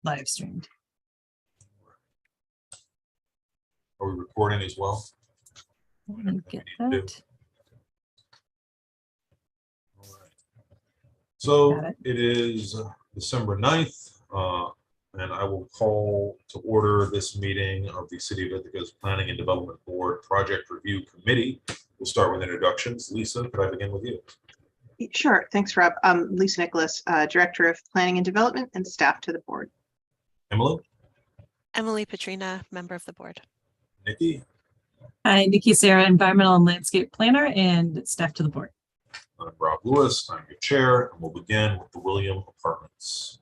live streamed. Are we recording as well? Let me get We need to that. All right. So Got it. it is December 9th, and I will call to order this meeting of the City of Ithaca's Planning and Development Board Project Review Committee. We'll start with introductions. Lisa, could I begin with you? Sure. Thanks, Rob. Lisa Nicholas, Director of Planning and Development and staff to the board. Emily? Emily Petrina, member of the board. Nikki? Hi, Nikki Sarah, Environmental and Landscape Planner and staff to the board. I'm Rob Lewis. I'm your chair, and we'll begin with the William Apartments.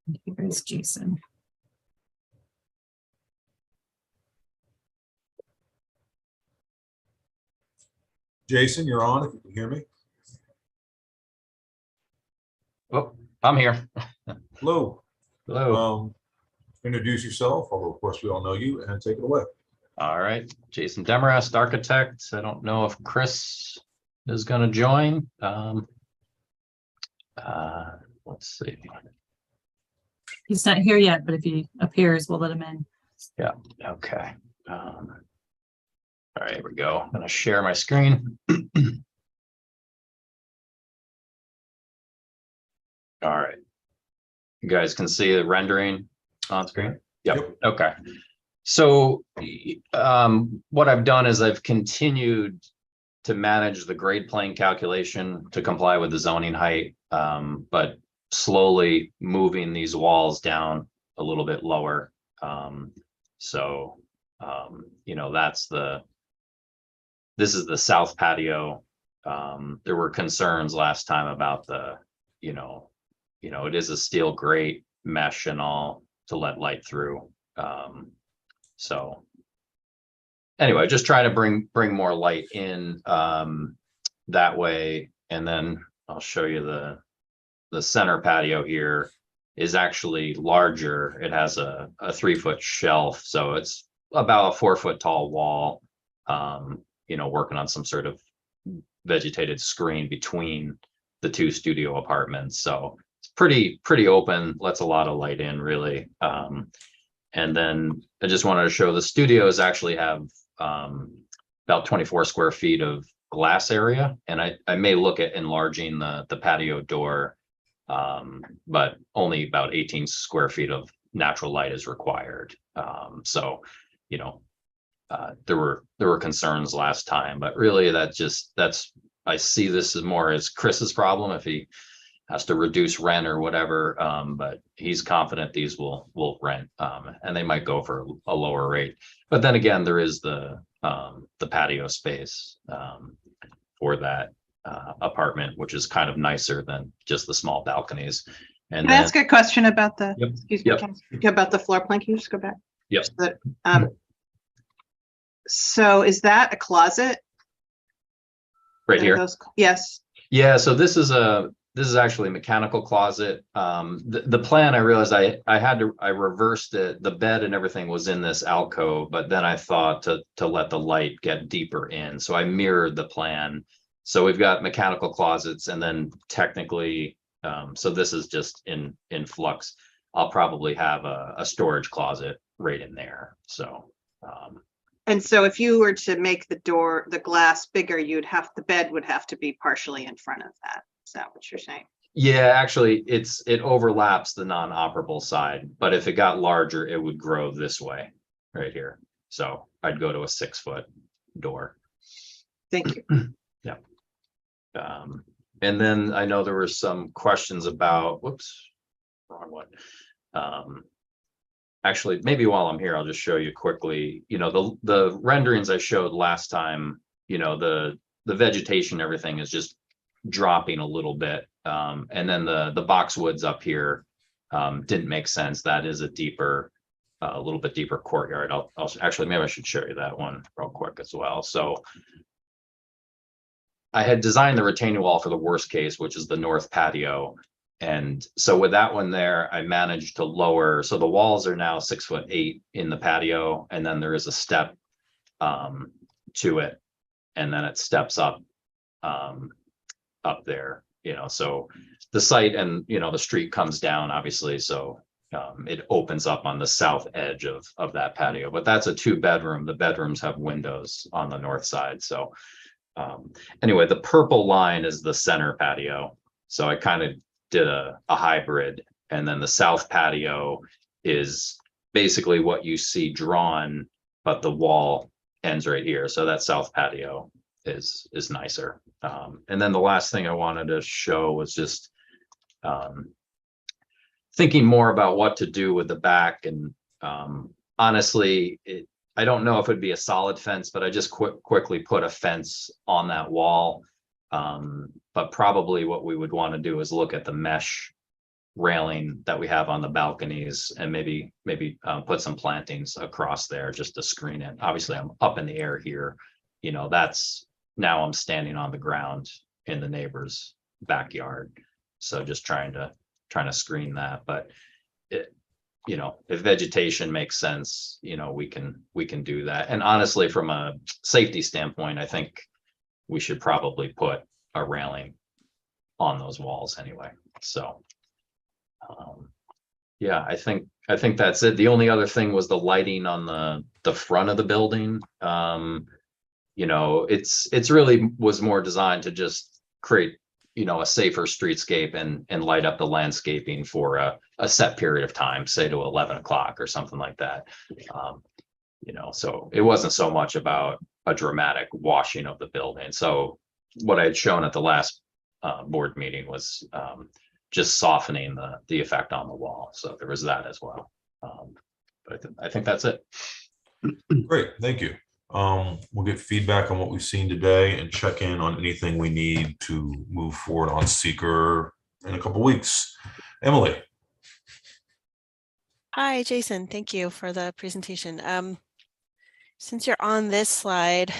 And here is Jason. Jason, you're on if you can hear me. Oh, I'm here. Hello. Hello. Introduce yourself, although of course we all know you, and take it away. All right. Jason Demarest, architect. I don't know if Chris is going to join. Let's see. He's not here yet, but if he appears, we'll let him in. Yeah. Okay. All right, here we go. I'm going to share my screen. All right. You guys can see the rendering on screen? Yep. Okay. So what I've done is I've continued to manage the grade plane calculation to comply with the zoning height, but slowly moving these walls down a little bit lower. You know, this is the south patio. There were concerns last time about the, you know, it is a steel grate mesh and all to let light through. So anyway, just try to bring more light in that way. And then I'll show you the center patio here is actually larger. It has a 3-foot shelf. So it's about a 4-foot tall wall, you know, working on some sort of vegetated screen between the 2 studio apartments. So it's pretty open, lets a lot of light in really. And then I just wanted to show the studios actually have about 24 square feet of glass area. And I may look at enlarging the patio door, but only about 18 square feet of natural light is required. So, you know, there were concerns last time, but really I see this as more as Chris's problem if he has to reduce rent or whatever, but he's confident these will rent, and they might go for a lower rate. But then again, there is the patio space for that apartment, which is kind of nicer than just the small balconies. And Can I ask a question about the, Yep. excuse me, about the floor plan? Can you just go back? Yes. So is that a closet? Right here. Yes. Yeah, so this is actually a mechanical closet. The plan, I realized I reversed it. The bed and everything was in this alcove, but then I thought to let the light get deeper in. So I mirrored the plan. So we've got mechanical closets, and then technically, so this is just in flux. I'll probably have a storage closet right in there. So And so if you were to make the glass bigger, the bed would have to be partially in front of that. Is that what you're saying? yeah, actually it overlaps the non-operable side, but if it got larger, it would grow this way right here. So I'd go to a 6-foot door. Thank you. Yeah. And then I know there were some questions about, whoops, wrong one. Actually, maybe while I'm here, I'll just show you quickly, you know, the renderings I showed last time, you know, the vegetation, everything is just dropping a little bit. And then the boxwoods up here didn't make sense. That is a little bit deeper courtyard. I'll actually, maybe I should show you that one real quick as well. So I had designed the retaining wall for the worst case, which is the north patio. And so with that one there, I managed to lower. So the walls are now 6'8" in the patio. And then there is a step to it. And then it steps up there. So the site and, the street comes down, obviously, so it opens up on the south edge of that patio, but that's a 2-bedroom. The bedrooms have windows on the north side. So anyway, the purple line is the center patio. So I kind of did a hybrid, and then the south patio is basically what you see drawn, but the wall ends right here. So that south patio is nicer. And then the last thing I wanted to show was just thinking more about what to do with the back. And honestly, I don't know if it'd be a solid fence, but I just quickly put a fence on that wall. But probably what we would want to do is look at the mesh railing that we have on the balconies, and maybe put some plantings across there just to screen it. Obviously, I'm up in the air here. That's now I'm standing on the ground in the neighbor's backyard. So just trying to screen that. But if vegetation makes sense, we can do that. And honestly, from a safety standpoint, I think we should probably put a railing on those walls anyway. So yeah, I think that's it. The only other thing was the lighting on the front of the building. It's really was more designed to just create, a safer streetscape and light up the landscaping for a set period of time, say to 11 o'clock or something like that. So it wasn't so much about a dramatic washing of the building. So what I had shown at the last board meeting was just softening the effect on the wall. So there was that as well. But I think that's it. Great, thank you. We'll get feedback on what we've seen today and check in on anything we need to move forward on seeker in a couple weeks. Emily. Hi, Jason. Thank you for the presentation. Since you're on this slide,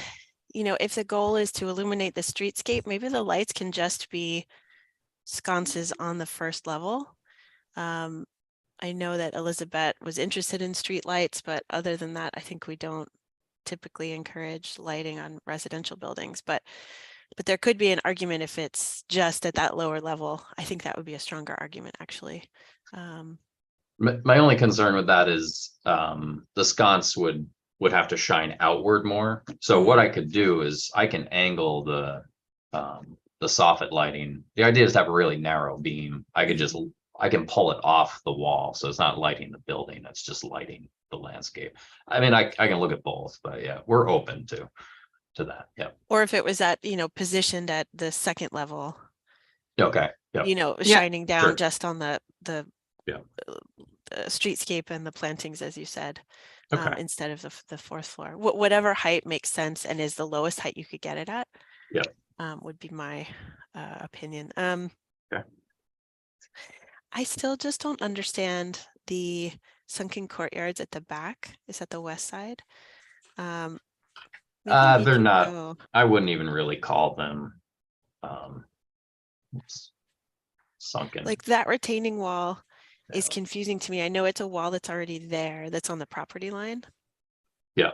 if the goal is to illuminate the streetscape, maybe the lights can just be sconces on the first level. I know that Elizabeth was interested in street lights, but other than that, I think we don't typically encourage lighting on residential buildings, but there could be an argument if it's just at that lower level. I think that would be a stronger argument, actually. My only concern with that is the sconce would have to shine outward more. So what I could do is I can angle the soffit lighting. The idea is to have a really narrow beam. I can pull it off the wall, so it's not lighting the building, it's just lighting the landscape. I mean, I can look at both, but yeah, we're open to that. Yeah. Or if it was at, positioned at the second level. Okay. Yeah. Shining down Sure. just on the Yeah. Streetscape and the plantings, as you said, Okay. instead of the fourth floor. Whatever height makes sense and is the lowest height you could get it at. Yeah. Would be my opinion. Okay. I still just don't understand the sunken courtyards at the back. Is that the west side? Maybe we They're can not. go- I wouldn't even really call them sunken. Like that retaining wall is Yeah. confusing to me. I know it's a wall that's already there, that's on the property line. Yeah.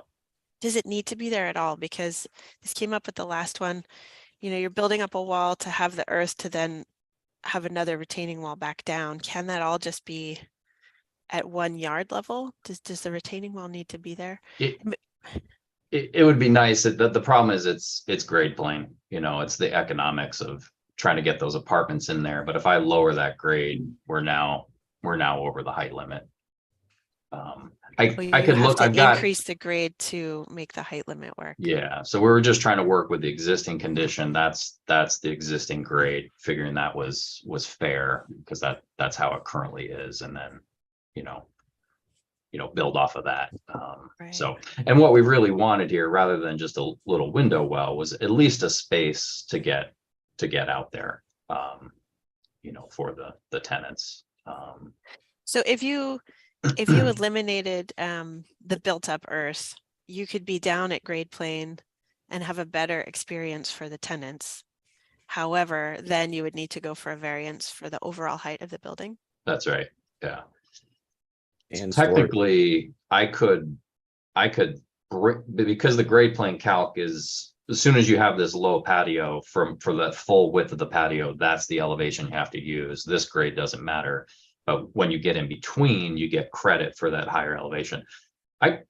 Does it need to be there at all? Because this came up with the last one. You're building up a wall to have the earth to then have another retaining wall back down. Can that all just be at 1 yard level? Does the retaining wall need to be there? It would be nice. The problem is it's grade plane. It's the economics of trying to get those apartments in there. But if I lower that grade, we're now over the height limit. I could look. I've got increase the grade to make the height limit work. Yeah, so we were just trying to work with the existing condition. That's the existing grade, figuring that was fair because that's how it currently is, and then build off of that. Right. So, and what we really wanted here, rather than just a little window well, was at least a space to get out there, for the tenants. So if you eliminated the built up earth, you could be down at grade plane and have a better experience for the tenants. However, then you would need to go for a variance for the overall height of the building. That's right. Yeah. And Technically, I could because the grade plane calc is as soon as you have this low patio for that full width of the patio, that's the elevation you have to use. This grade doesn't matter. But when you get in between, you get credit for that higher elevation. If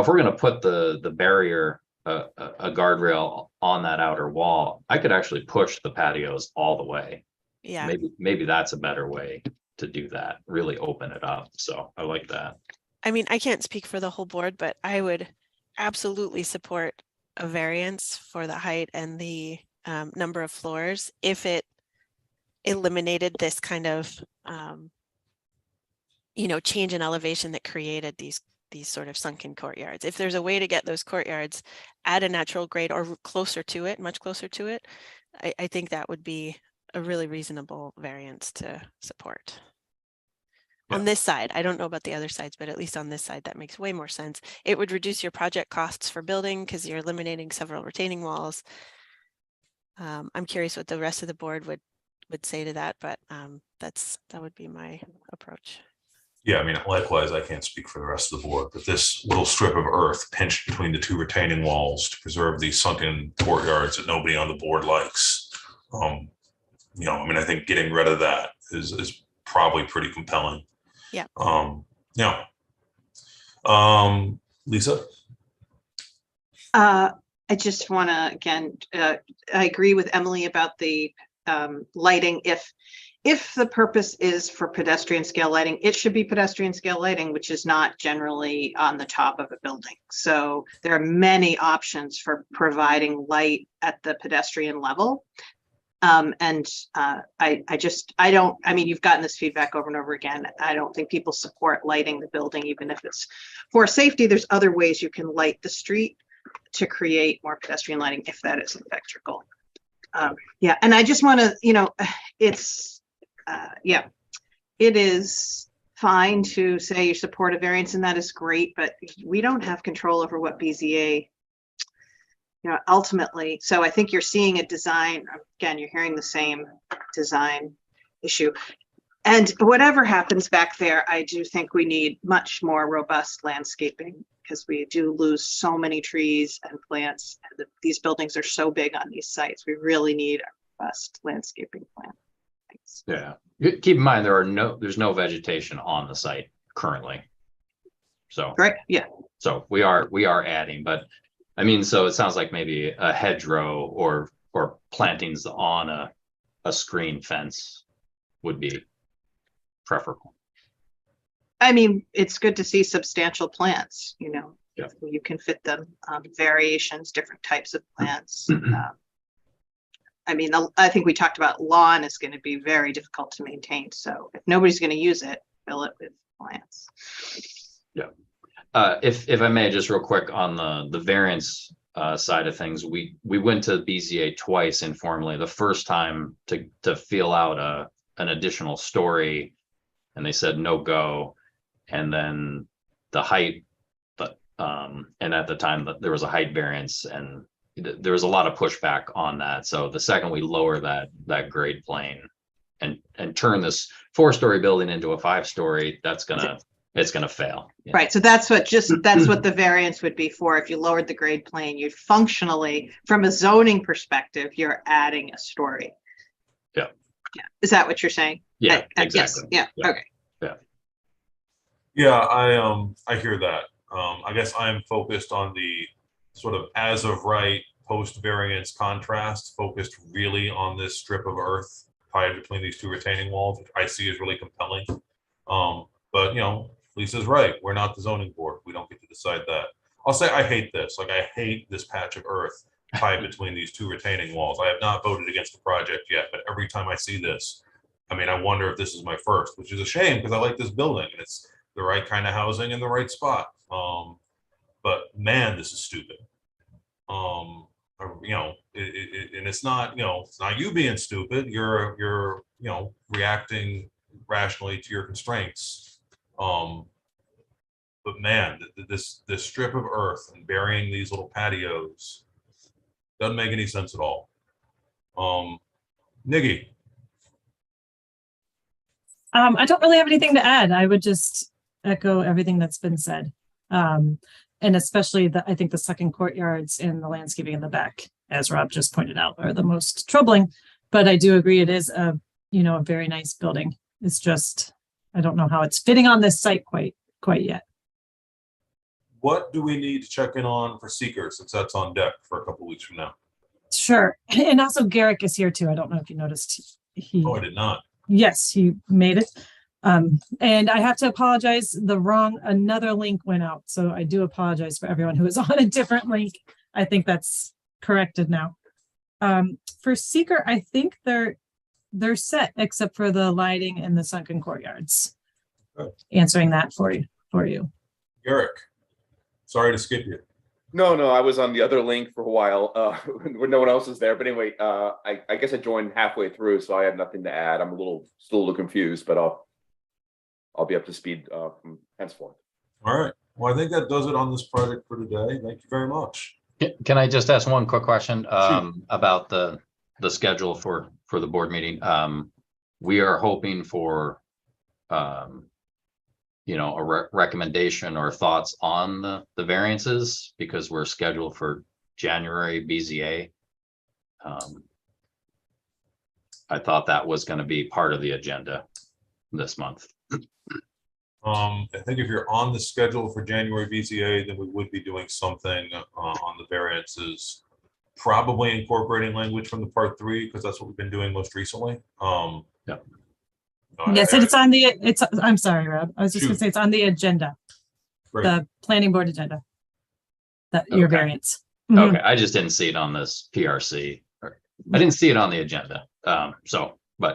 we're going to put the barrier, a guardrail on that outer wall, I could actually push the patios all the way. Yeah. Maybe that's a better way to do that, really open it up. So I like that. I mean, I can't speak for the whole board, but I would absolutely support a variance for the height and the number of floors if it eliminated this kind of change in elevation that created these sort of sunken courtyards. If there's a way to get those courtyards at a natural grade or closer to it, much closer to it, I think that would be a really reasonable variance to support. Yeah. On this side, I don't know about the other sides, but at least on this side, that makes way more sense. It would reduce your project costs for building because you're eliminating several retaining walls. I'm curious what the rest of the board would say to that, but that would be my approach. Yeah, I mean, likewise, I can't speak for the rest of the board, but this little strip of earth pinched between the two retaining walls to preserve these sunken courtyards that nobody on the board likes. I think getting rid of that is probably pretty compelling. Yeah. Lisa? I just want to, again, I agree with Emily about the lighting. If the purpose is for pedestrian scale lighting, it should be pedestrian scale lighting, which is not generally on the top of a building. So there are many options for providing light at the pedestrian level. You've gotten this feedback over and over again. I don't think people support lighting the building, even if it's for safety. There's other ways you can light the street to create more pedestrian lighting if that is in fact your goal. And I just want to, it is fine to say you support a variance and that is great, but we don't have control over what BZA, ultimately. So I think you're seeing a design, again, you're hearing the same design issue. And whatever happens back there, I do think we need much more robust landscaping because we do lose so many trees and plants. And these buildings are so big on these sites. We really need a robust landscaping plan. Thanks. Yeah. Keep in mind, there's no vegetation on the site currently. So, right. Yeah. So we are adding, but I mean, so it sounds like maybe a hedgerow or plantings on a screen fence would be preferable. I mean, it's good to see substantial plants, Yeah. You can fit them, variations, different types of plants. I think we talked about lawn is going to be very difficult to maintain. So if nobody's going to use it, fill it with plants. Yeah. If I may, just real quick on the variance side of things, we went to BZA twice informally. The first time to feel out an additional story, and they said no go. And then the height, and at the time there was a height variance, and there was a lot of pushback on that. So the second we lower that grade plane and turn this 4-story building into a 5-story, it's gonna fail. Yeah. Right. So that's what the variance would be for. If you lowered the grade plane, you'd functionally, from a zoning perspective, you're adding a story. Yeah. Yeah. Is that what you're saying? Yeah, exactly. Yes. Yeah. Okay. Yeah, I hear that. I guess I'm focused on the sort of as of right post-variance contrast, focused really on this strip of earth tied between these two retaining walls, which I see is really compelling. But Lisa's right. We're not the zoning board. We don't get to decide that. I'll say I hate this. Like, I hate this patch of earth tied between these two retaining walls. I have not voted against the project yet, but every time I see this, I wonder if this is my first, which is a shame because I like this building and it's the right kind of housing in the right spot. But man, this is stupid. And it's not, it's not you being stupid. You're reacting rationally to your constraints. But man, this strip of earth and burying these little patios doesn't make any sense at all. Niggy. I don't really have anything to add. I would just echo everything that's been said. And especially I think the second courtyards and the landscaping in the back, as Rob just pointed out, are the most troubling. But I do agree it is a very nice building. It's just, I don't know how it's fitting on this site quite yet. What do we need to check in on for seeker, since that's on deck for a couple of weeks from now? Sure. And also Garrick is here too. I don't know if you noticed. Oh, I did not. Yes, he made it. And I have to apologize, another link went out. So I do apologize for everyone who is on a different link. I think that's corrected now. For seeker, I think they're set except for the lighting and the sunken courtyards. Good. Answering that for you. Eric, sorry to skip you. no, I was on the other link for a while, when no one else is there. But anyway, I guess I joined halfway through, so I have nothing to add. I'm still a little confused, but I'll be up to speed from henceforth. All right. Well, I think that does it on this project for today. Thank you very much. Can I just ask one quick question about the schedule for the board meeting? We are hoping for a recommendation or thoughts on the variances, because we're scheduled for January BZA. I thought that was going to be part of the agenda this month. I think if you're on the schedule for January BZA, then we would be doing something on the variances, probably incorporating language from the part 3, because that's what we've been doing most recently. Yeah. Yes, and I'm sorry, Rob. I was just gonna say it's on the agenda, Great. the planning board agenda. Your Okay. variance. Mhm. Okay, I just didn't see it on this PRC. I didn't see it on the agenda. But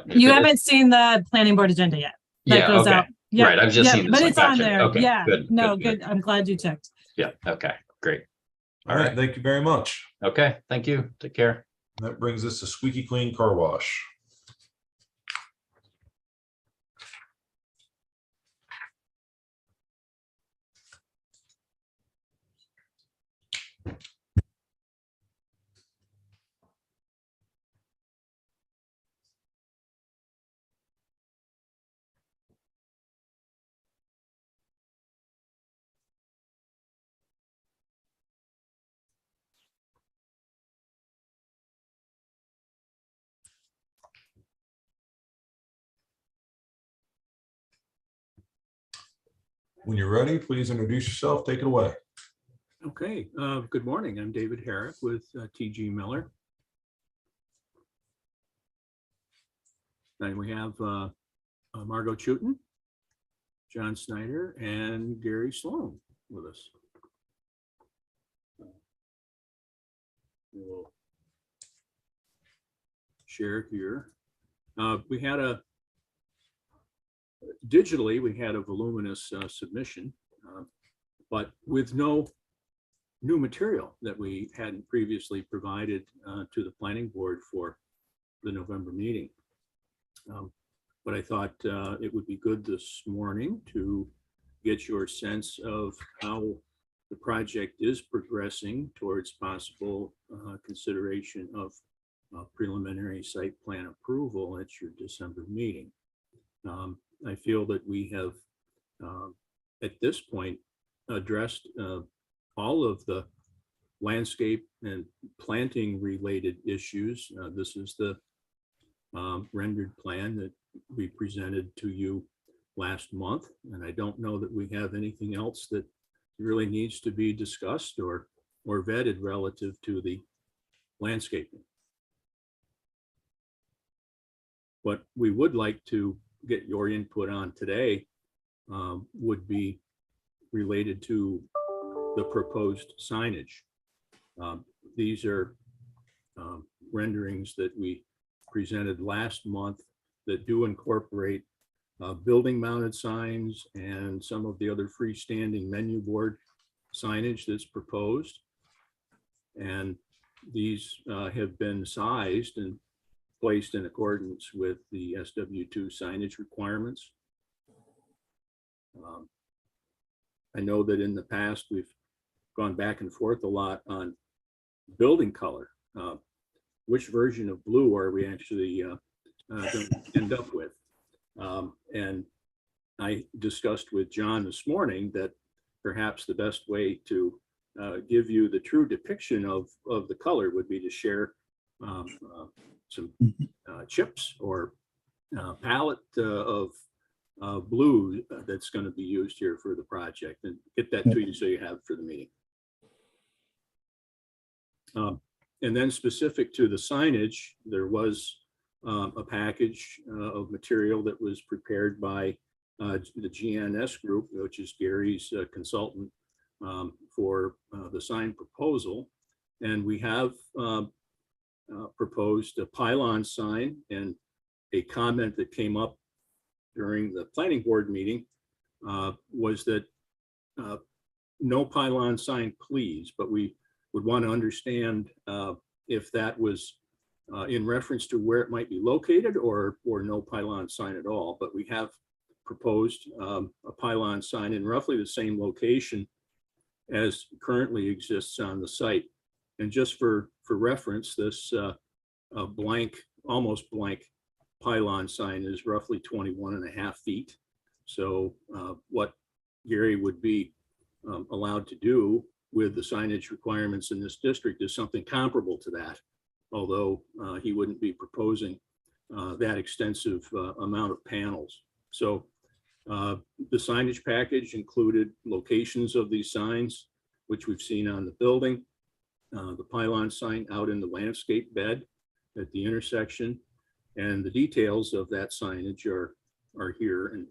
if You it- haven't seen the planning board agenda yet. That Yeah, goes okay. out. Yeah, Right, I've just yeah, seen this but one. it's on Gotcha. there. Okay, Yeah, good, no, good. good. I'm glad you checked. Yeah, okay, great. All right. Thank you very much. Okay, thank you. Take care. That brings us to Squeaky Clean Car Wash. When you're ready, please introduce yourself. Take it away. Okay, good morning. I'm David Herrick with TG Miller. And we have Margot Chutin, John Snyder, and Gary Sloan with us. We'll share here. We had digitally, we had a voluminous submission, but with no new material that we hadn't previously provided to the planning board for the November meeting. But I thought it would be good this morning to get your sense of how the project is progressing towards possible consideration of preliminary site plan approval at your December meeting. I feel that we have, at this point, addressed all of the landscape and planting related issues. This is the rendered plan that we presented to you last month, and I don't know that we have anything else that really needs to be discussed or vetted relative to the landscaping. What we would like to get your input on today would be related to the proposed signage. These are renderings that we presented last month that do incorporate building mounted signs and some of the other freestanding menu board signage that's proposed. And these have been sized and placed in accordance with the SW2 signage requirements. I know that in the past we've gone back and forth a lot on building color. Which version of blue are we actually going to end up with? And I discussed with John this morning that perhaps the best way to give you the true depiction of the color would be to share some chips or palette of blue that's going to be used here for the project, and get that to you so you have for the meeting. And then specific to the signage, there was a package of material that was prepared by the GNS group, which is Gary's consultant for the sign proposal. And we have proposed a pylon sign, and a comment that came up during the planning board meeting was that no pylon sign, please, but we would want to understand if that was in reference to where it might be located, or no pylon sign at all. But we have proposed a pylon sign in roughly the same location as currently exists on the site. And just for reference, this almost blank pylon sign is roughly 21.5 feet. So what Gary would be allowed to do with the signage requirements in this district is something comparable to that, although he wouldn't be proposing that extensive amount of panels. So the signage package included locations of these signs, which we've seen on the building, the pylon sign out in the landscape bed at the intersection, and the details of that signage are here, and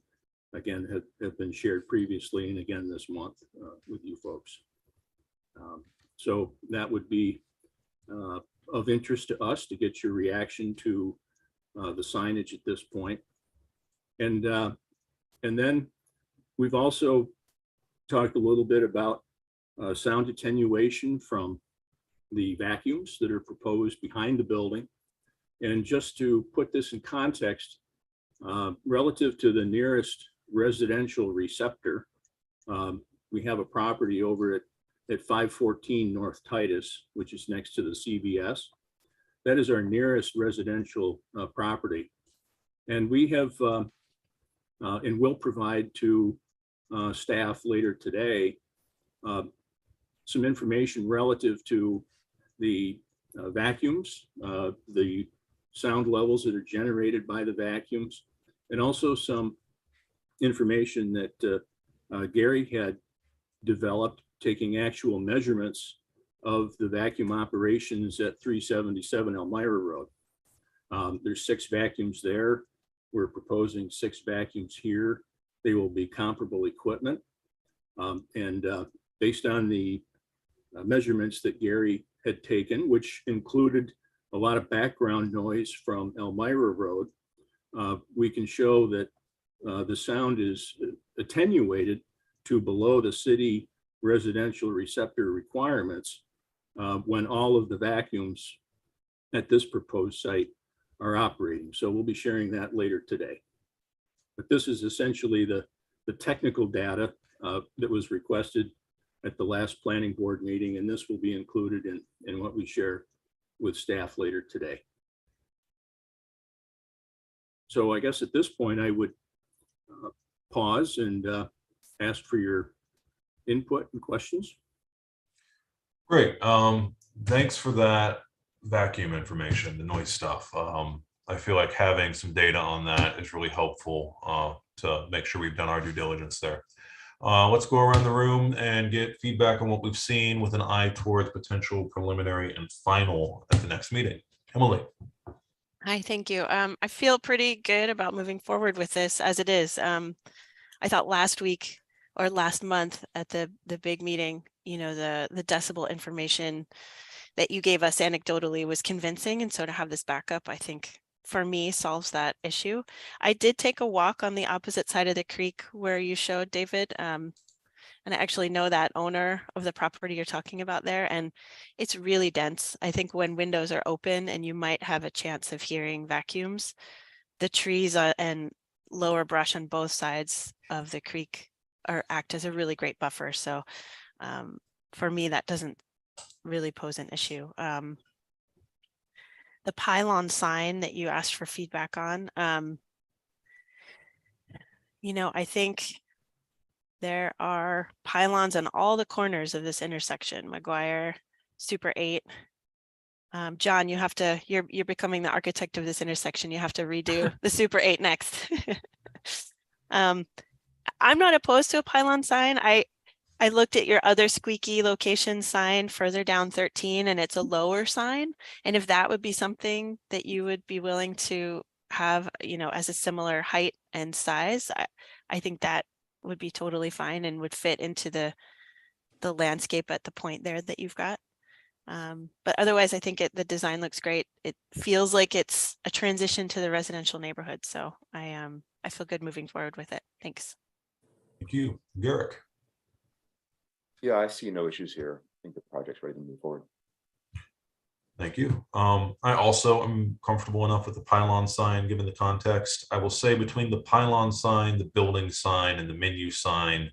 again have been shared previously and again this month with you folks. So that would be of interest to us to get your reaction to the signage at this point. And then we've also talked a little bit about sound attenuation from the vacuums that are proposed behind the building. And just to put this in context, relative to the nearest residential receptor, we have a property over at 514 North Titus, which is next to the CVS. That is our nearest residential property. And we have, and will provide to staff later today, some information relative to the vacuums, the sound levels that are generated by the vacuums, and also some information that Gary had developed taking actual measurements of the vacuum operations at 377 Elmira Road. There's 6 vacuums there. We're proposing 6 vacuums here. They will be comparable equipment. Based on the measurements that Gary had taken, which included a lot of background noise from Elmira Road, we can show that the sound is attenuated to below the city residential receptor requirements when all of the vacuums at this proposed site are operating. So we'll be sharing that later today. But this is essentially the technical data that was requested at the last planning board meeting, and this will be included in what we share with staff later today. So I guess at this point I would pause and ask for your input and questions. Great. Thanks for that vacuum information, the noise stuff. I feel like having some data on that is really helpful to make sure we've done our due diligence there. Let's go around the room and get feedback on what we've seen with an eye towards potential preliminary and final at the next meeting. Emily. Hi, thank you. I feel pretty good about moving forward with this as it is. I thought last week or last month at the big meeting, you know, the decibel information that you gave us anecdotally was convincing. And so to have this backup, I think for me solves that issue. I did take a walk on the opposite side of the creek where you showed, David. And I actually know that owner of the property you're talking about there, and it's really dense. I think when windows are open and you might have a chance of hearing vacuums, the trees and lower brush on both sides of the creek act as a really great buffer. So for me, that doesn't really pose an issue. The pylon sign that you asked for feedback on, you know, I think There are pylons on all the corners of this intersection, McGuire, Super 8. John, you're becoming the architect of this intersection. You have to redo the Super 8 next. I'm not opposed to a pylon sign. I looked at your other squeaky location sign further down 13, and it's a lower sign. And if that would be something that you would be willing to have, as a similar height and size, I think that would be totally fine and would fit into the landscape at the point there that you've got. But otherwise, I think the design looks great. It feels like it's a transition to the residential neighborhood. So I feel good moving forward with it. Thanks. Thank you. Garrick. Yeah, I see no issues here. I think the project's ready to move forward. Thank you. I also am comfortable enough with the pylon sign, given the context. I will say between the pylon sign, the building sign, and the menu sign,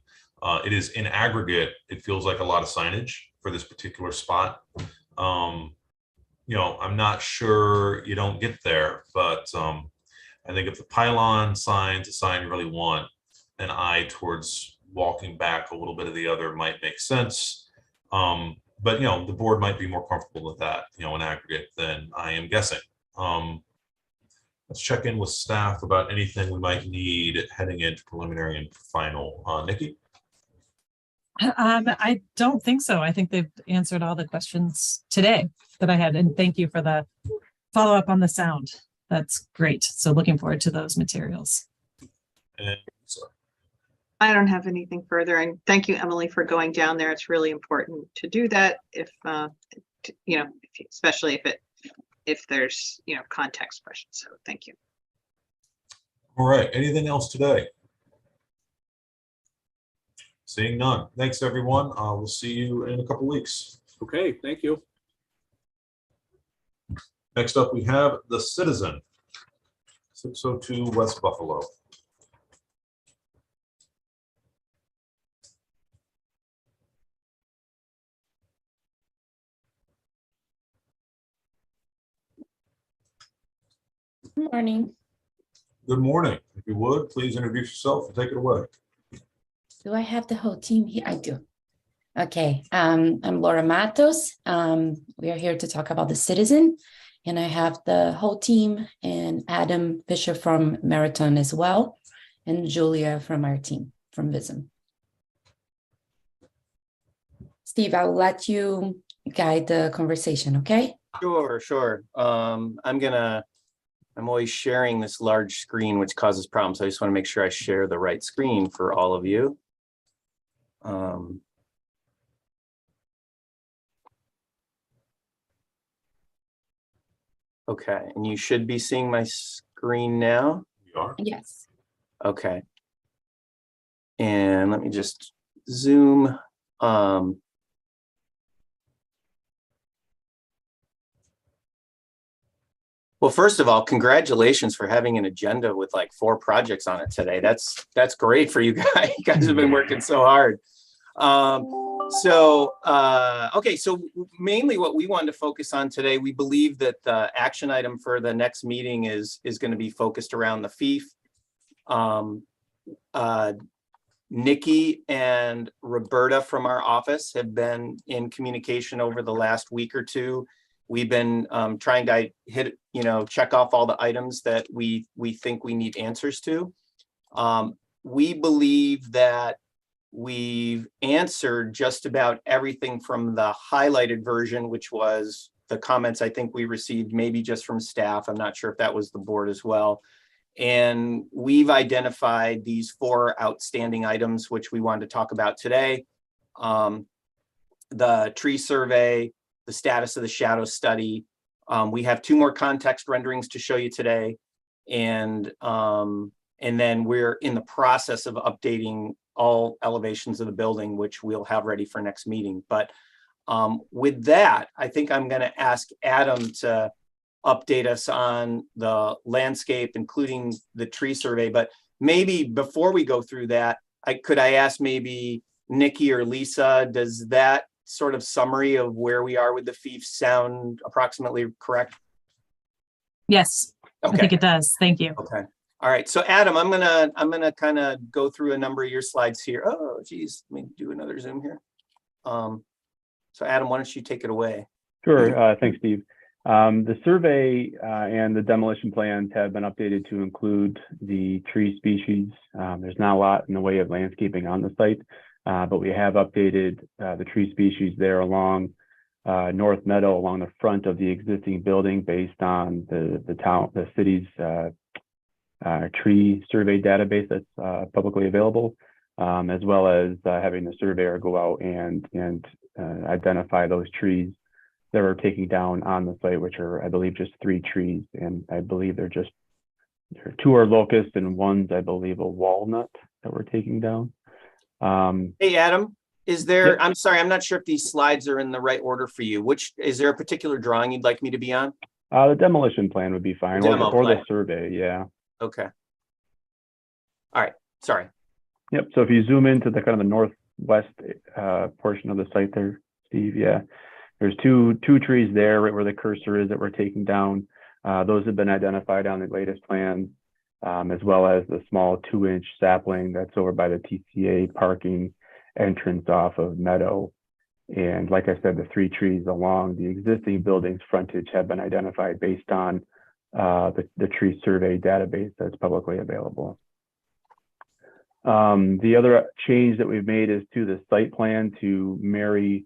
it is in aggregate, it feels like a lot of signage for this particular spot. I'm not sure you don't get there, but I think if the pylon sign's a sign you really want, an eye towards walking back a little bit of the other might make sense. But the board might be more comfortable with that, in aggregate than I am guessing. Let's check in with staff about anything we might need heading into preliminary and final. Nikki? I don't think so. I think they've answered all the questions today that I had, and thank you for the follow-up on the sound. That's great. So looking forward to those materials. And so, I don't have anything further, and thank you, Emily, for going down there. It's really important to do that especially if there's, context questions. So thank you. all right, anything else today? Seeing none. Thanks, everyone. We'll see you in a couple weeks. Okay, thank you. Next up, we have the Citizen, 602 West Buffalo. Good morning. Good morning. If you would, please introduce yourself and take it away. Do I have the whole team here? I do. Okay, I'm Laura Matos. We are here to talk about the Citizen, and I have the whole team and Adam Fisher from Marathon as well, and Julia from our team from Vism. Steve, I will let you guide the conversation, okay? Sure. I'm always sharing this large screen, which causes problems. So I just want to make sure I share the right screen for all of you. Okay, and you should be seeing my screen now. We are. Yes. Okay. And let me just zoom. Well, first of all, congratulations for having an agenda with like 4 projects on it today. That's great for you guys. You guys have been working so hard. Okay, so mainly what we wanted to focus on today, we believe that the action item for the next meeting is going to be focused around the FIF. Nikki and Roberta from our office have been in communication over the last week or two. We've been trying to check off all the items that we think we need answers to. We believe that we've answered just about everything from the highlighted version, which was the comments I think we received maybe just from staff. I'm not sure if that was the board as well. And we've identified these 4 outstanding items, which we wanted to talk about today. The tree survey, the status of the shadow study. We have 2 more context renderings to show you today. And then we're in the process of updating all elevations of the building, which we'll have ready for next meeting. But with that, I think I'm going to ask Adam to update us on the landscape, including the tree survey. But maybe before we go through that, could I ask maybe Nikki or Lisa, does that sort of summary of where we are with the FIF sound approximately correct? Yes, Okay. I think it does. Thank you. Okay. All right, so Adam, I'm gonna kind of go through a number of your slides here. Oh, geez, let me do another zoom here. So Adam, why don't you take it away? Sure. Thanks, Steve. The survey and the demolition plans have been updated to include the tree species. There's not a lot in the way of landscaping on the site, but we have updated the tree species there along North Meadow, along the front of the existing building, based on the city's tree survey database that's publicly available, as well as having the surveyor go out and identify those trees that we're taking down on the site, which are, I believe, just 3 trees. And I believe there are 2 are locust and one's, I believe, a walnut that we're taking down. Hey, Adam, is there, Yep. I'm sorry, I'm not sure if these slides are in the right order for you. Is there a particular drawing you'd like me to be on? The demolition plan would be fine, The or demo the plan. survey, yeah. Okay. All right, sorry. Yep, so if you zoom into the kind of the northwest portion of the site there, Steve, yeah. There's two trees there right where the cursor is that we're taking down. Those have been identified on the latest plan, as well as the small 2-inch sapling that's over by the TCA parking entrance off of Meadow. And like I said, the 3 trees along the existing building's frontage have been identified based on the tree survey database that's publicly available. The other change that we've made is to the site plan to marry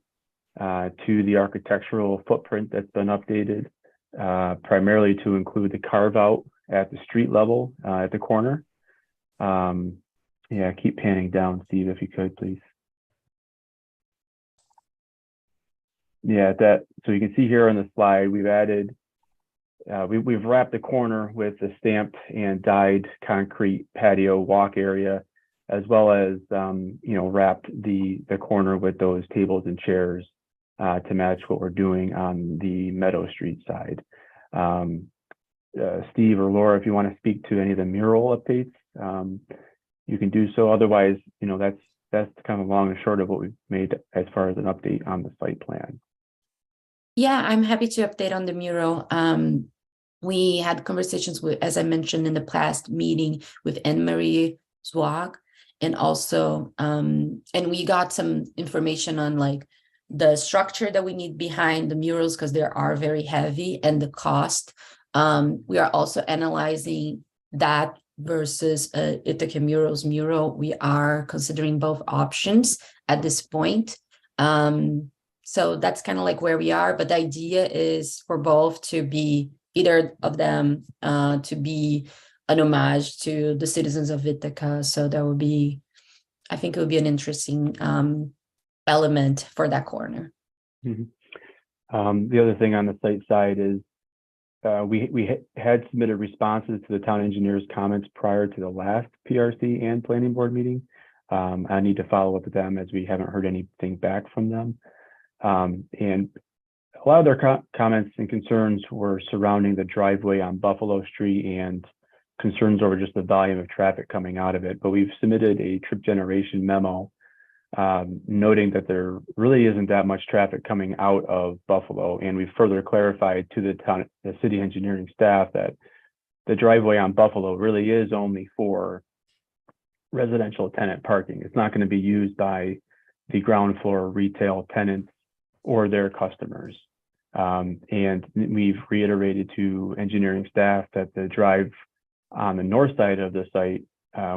to the architectural footprint that's been updated, primarily to include the carve out at the street level at the corner. Yeah, keep panning down, Steve, if you could, please. Yeah, so you can see here on the slide, we've added, we've wrapped the corner with the stamped and dyed concrete patio walk area, as well as, wrapped the corner with those tables and chairs to match what we're doing on the Meadow Street side. Steve or Laura, if you want to speak to any of the mural updates, you can do so. Otherwise, that's kind of long and short of what we've made as far as an update on the site plan. Yeah, I'm happy to update on the mural. We had conversations with, as I mentioned in the past meeting, with Anne-Marie Zwag, and also, and we got some information on like the structure that we need behind the murals, because they are very heavy, and the cost. We are also analyzing that versus Ithaca Murals mural. We are considering both options at this point. So that's kind of like where we are, but the idea is for both to be, either of them to be an homage to the citizens of Ithaca. So that would be, I think it would be an interesting element for that corner. Mm-hmm. The other thing on the site side is we had submitted responses to the town engineer's comments prior to the last PRC and planning board meeting. I need to follow up with them as we haven't heard anything back from them. And a lot of their comments and concerns were surrounding the driveway on Buffalo Street and concerns over just the volume of traffic coming out of it. But we've submitted a trip generation memo noting that there really isn't that much traffic coming out of Buffalo. And we've further clarified to the city engineering staff that the driveway on Buffalo really is only for residential tenant parking. It's not going to be used by the ground floor retail tenants or their customers. And we've reiterated to engineering staff that the drive on the north side of the site,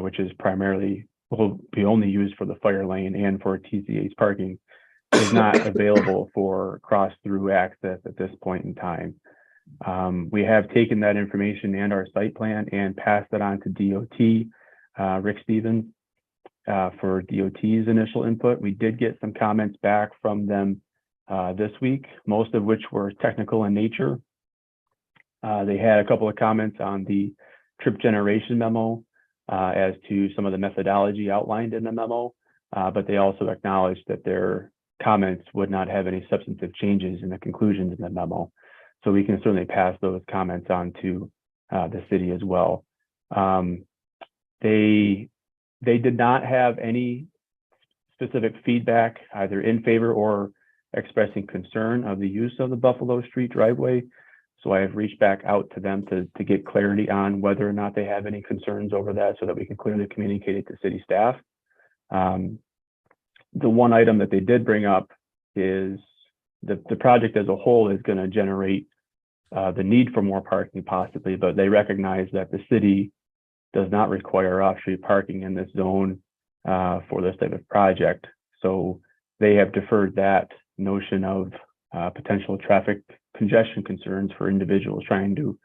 which is primarily will be only used for the fire lane and for TCA's parking, is not available for cross-through access at this point in time. We have taken that information and our site plan and passed it on to DOT, Rick Stevens, for DOT's initial input. We did get some comments back from them this week, most of which were technical in nature. They had a couple of comments on the trip generation memo as to some of the methodology outlined in the memo, but they also acknowledged that their comments would not have any substantive changes in the conclusions in the memo. So we can certainly pass those comments on to the city as well. They did not have any specific feedback, either in favor or expressing concern of the use of the Buffalo Street driveway. So I have reached back out to them to get clarity on whether or not they have any concerns over that so that we can clearly communicate it to city staff. The one item that they did bring up is the project as a whole is going to generate the need for more parking possibly, but they recognize that the city does not require off-street parking in this zone for this type of project. So they have deferred that notion of potential traffic congestion concerns for individuals trying to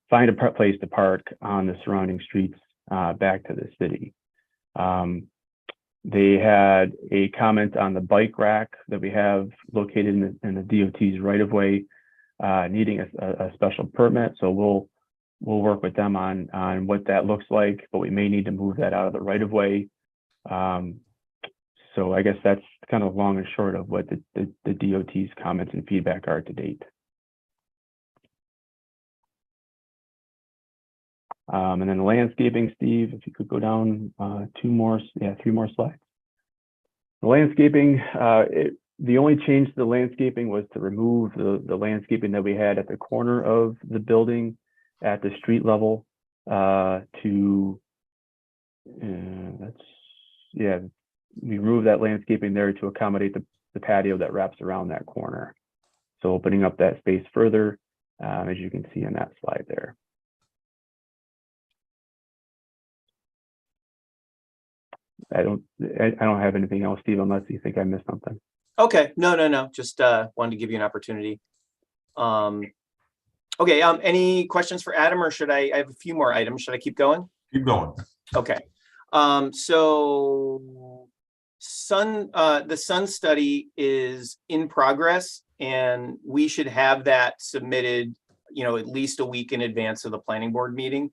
find a place to park on the surrounding streets back to the city. They had a comment on the bike rack that we have located in the DOT's right-of-way needing a special permit. So we'll work with them on what that looks like, but we may need to move that out of the right-of-way. So I guess that's kind of long and short of what the DOT's comments and feedback are to date. And then the landscaping, Steve, if you could go down 3 more slides. The landscaping, the only change to the landscaping was to remove the landscaping that we had at the corner of the building at the street level we remove that landscaping there to accommodate the patio that wraps around that corner. So opening up that space further, as you can see in that slide there. I don't have anything else, Steve, unless you think I missed something. Okay, no. Just wanted to give you an opportunity. Okay, any questions for Adam, or should I have a few more items? Should I keep going? Keep going. Okay. So the sun study is in progress, and we should have that submitted, at least a week in advance of the planning board meeting.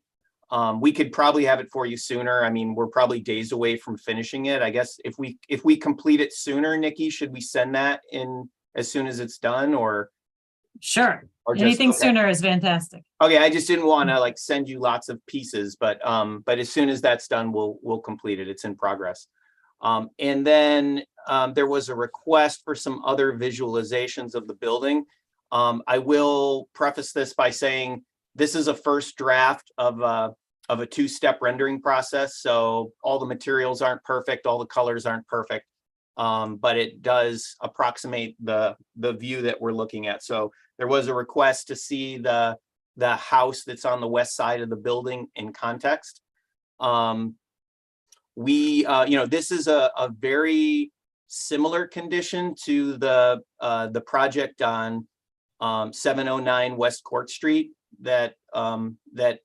We could probably have it for you sooner. I mean, we're probably days away from finishing it. I guess if we complete it sooner, Nikki, should we send that in as soon as it's done, or? Sure. Or just, Anything okay. sooner is fantastic. Okay, I just didn't want to send you lots of pieces, but as soon as that's done, we'll complete it. It's in progress. And then there was a request for some other visualizations of the building. I will preface this by saying this is a first draft of a 2-step rendering process. So all the materials aren't perfect, all the colors aren't perfect, but it does approximate the view that we're looking at. So there was a request to see the house that's on the west side of the building in context. This is a very similar condition to the project on 709 West Court Street that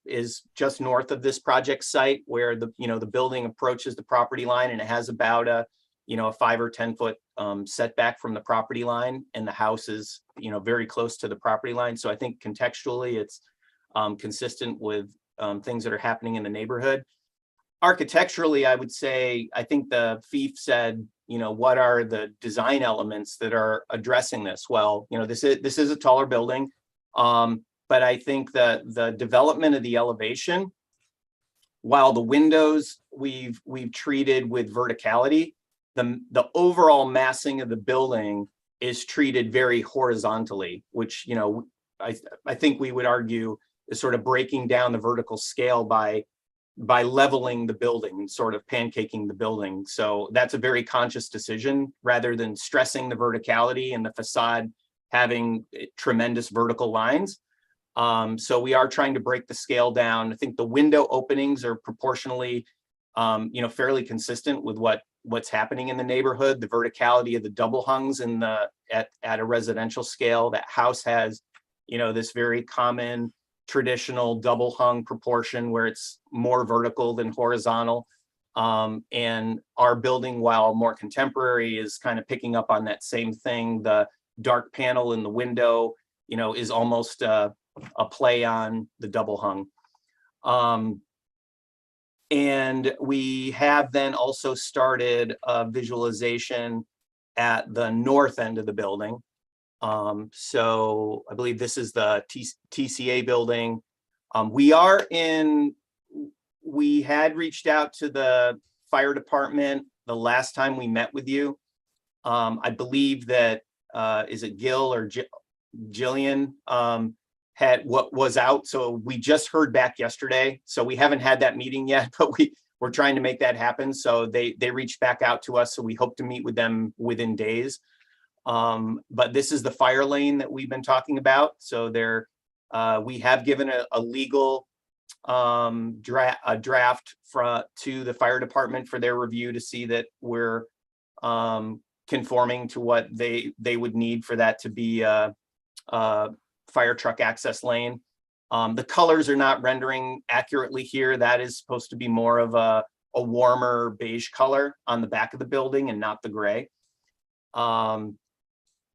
is just north of this project site, where the building approaches the property line, and it has about a 5 or 10 foot setback from the property line, and the house is very close to the property line. So I think contextually it's consistent with things that are happening in the neighborhood. Architecturally, I would say, I think the FIF said, what are the design elements that are addressing this? Well, this is a taller building, but I think that the development of the elevation, while the windows we've treated with verticality, the overall massing of the building is treated very horizontally, which I think we would argue is sort of breaking down the vertical scale by leveling the building and sort of pancaking the building. So that's a very conscious decision, rather than stressing the verticality and the facade having tremendous vertical lines. So we are trying to break the scale down. I think the window openings are proportionally, fairly consistent with what's happening in the neighborhood. The verticality of the double hungs at a residential scale. That house has, this very common traditional double hung proportion where it's more vertical than horizontal. And our building, while more contemporary, is kind of picking up on that same thing. The dark panel in the window, is almost a play on the double hung. And we have then also started a visualization at the north end of the building. So I believe this is the TCA building. We had reached out to the fire department the last time we met with you. I believe that, is it Gil or Jillian, had what was out. So we just heard back yesterday. So we haven't had that meeting yet, but we're trying to make that happen. So they reached back out to us. So we hope to meet with them within days. But this is the fire lane that we've been talking about. So we have given a legal draft to the fire department for their review to see that we're conforming to what they would need for that to be a fire truck access lane. The colors are not rendering accurately here. That is supposed to be more of a warmer beige color on the back of the building and not the gray.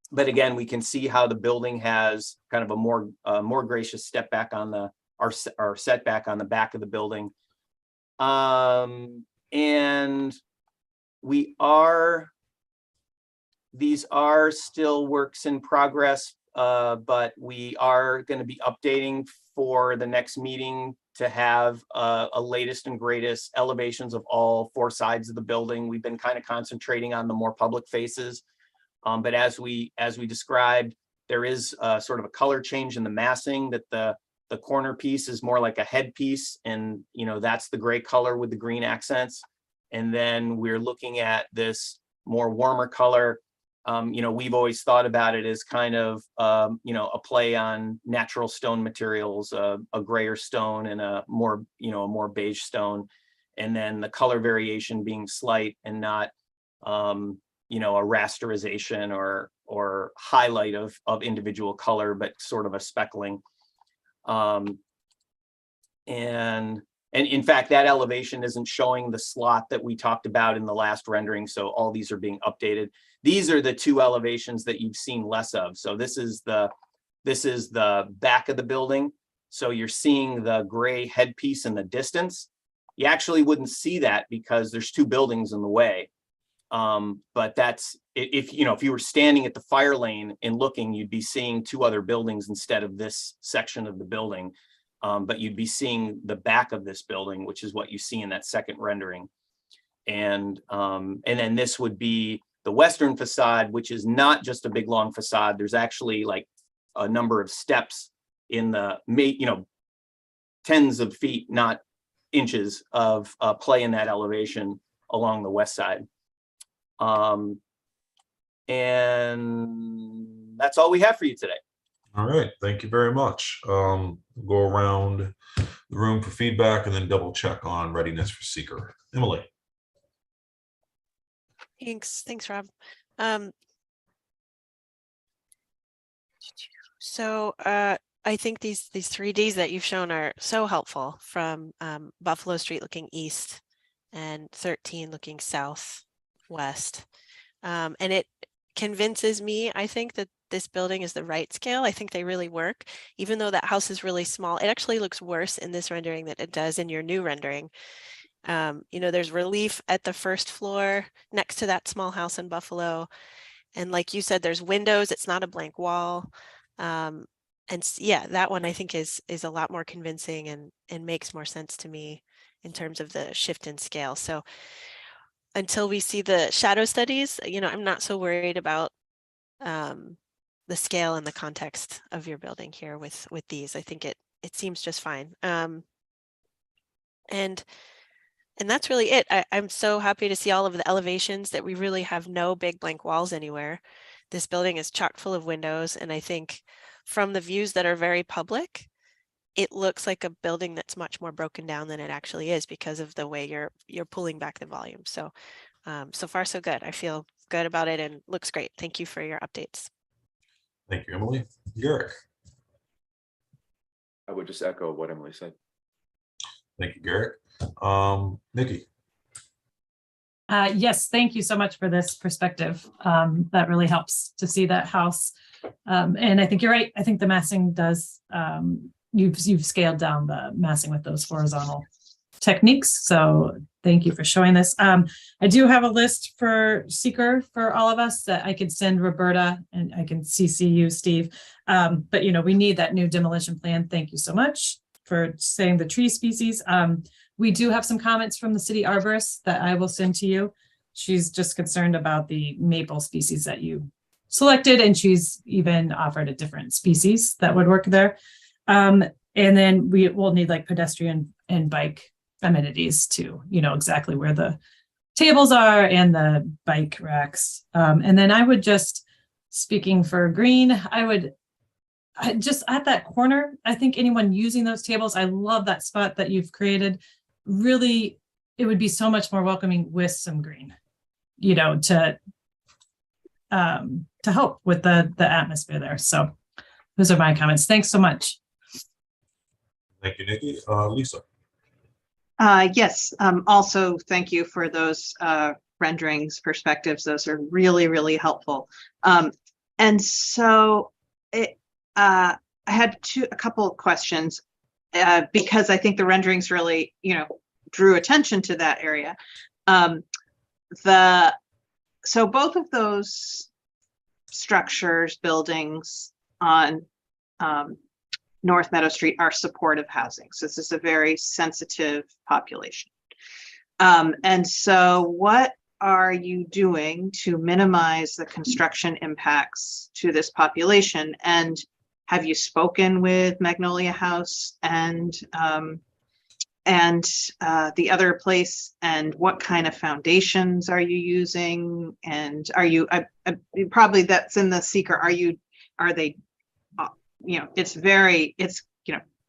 But again, we can see how the building has kind of a more gracious step back on our setback on the back of the building. And these are still works in progress, but we are going to be updating for the next meeting to have a latest and greatest elevations of all 4 sides of the building. We've been kind of concentrating on the more public faces. But as we described, there is sort of a color change in the massing, that the corner piece is more like a headpiece, and that's the gray color with the green accents. And then we're looking at this more warmer color. We've always thought about it as kind of a play on natural stone materials, a grayer stone and a more beige stone, and then the color variation being slight and not a rasterization or highlight of individual color, but sort of a speckling. And in fact, that elevation isn't showing the slot that we talked about in the last rendering. So all these are being updated. These are the 2 elevations that you've seen less of. So this is the back of the building. So you're seeing the gray headpiece in the distance. You actually wouldn't see that because there's 2 buildings in the way. But that's, if you were standing at the fire lane and looking, you'd be seeing 2 other buildings instead of this section of the building. But you'd be seeing the back of this building, which is what you see in that second rendering. And then this would be the western facade, which is not just a big long facade. There's actually like a number of steps in the tens of feet, not inches of play in that elevation along the west side. And that's all we have for you today. All right, thank you very much. Go around the room for feedback and then double check on readiness for seeker. Emily. Thanks, Rob. So I think these 3Ds that you've shown are so helpful, from Buffalo Street looking east and 13 looking southwest. And it convinces me, I think, that this building is the right scale. I think they really work. Even though that house is really small, it actually looks worse in this rendering than it does in your new rendering. There's relief at the first floor next to that small house in Buffalo. And like you said, there's windows. It's not a blank wall. And yeah, that one I think is a lot more convincing and makes more sense to me in terms of the shift in scale. So until we see the shadow studies, I'm not so worried about the scale and the context of your building here with these. I think it seems just fine. And that's really it. I'm so happy to see all of the elevations, that we really have no big blank walls anywhere. This building is chock full of windows, and I think from the views that are very public, it looks like a building that's much more broken down than it actually is because of the way you're pulling back the volume. So so far so good. I feel good about it and looks great. Thank you for your updates. Thank you, Emily. Garrick. I would just echo what Emily said. Thank you, Garrick. Nikki. Yes, thank you so much for this perspective. That really helps to see that house. And I think you're right. I think the massing does, you've scaled down the massing with those horizontal techniques. So thank you for showing this. I do have a list for seeker for all of us that I could send Roberta, and I can CC you, Steve. But we need that new demolition plan. Thank you so much for saying the tree species. We do have some comments from the city arborist that I will send to you. She's just concerned about the maple species that you selected, and she's even offered a different species that would work there. And then we will need like pedestrian and bike amenities to, exactly where the tables are and the bike racks. And then I would just, speaking for green, I just at that corner, I think anyone using those tables, I love that spot that you've created. Really, it would be so much more welcoming with some green, to help with the atmosphere there. So those are my comments. Thanks so much. Thank you, Nikki. Lisa. Yes, also thank you for those renderings, perspectives. Those are really, really helpful. And so I had a couple of questions because I think the renderings really, drew attention to that area. So both of those structures, buildings on North Meadow Street are supportive housing. So this is a very sensitive population. And so what are you doing to minimize the construction impacts to this population? And have you spoken with Magnolia House and the other place? And what kind of foundations are you using? And are you, probably that's in the seeker, are they,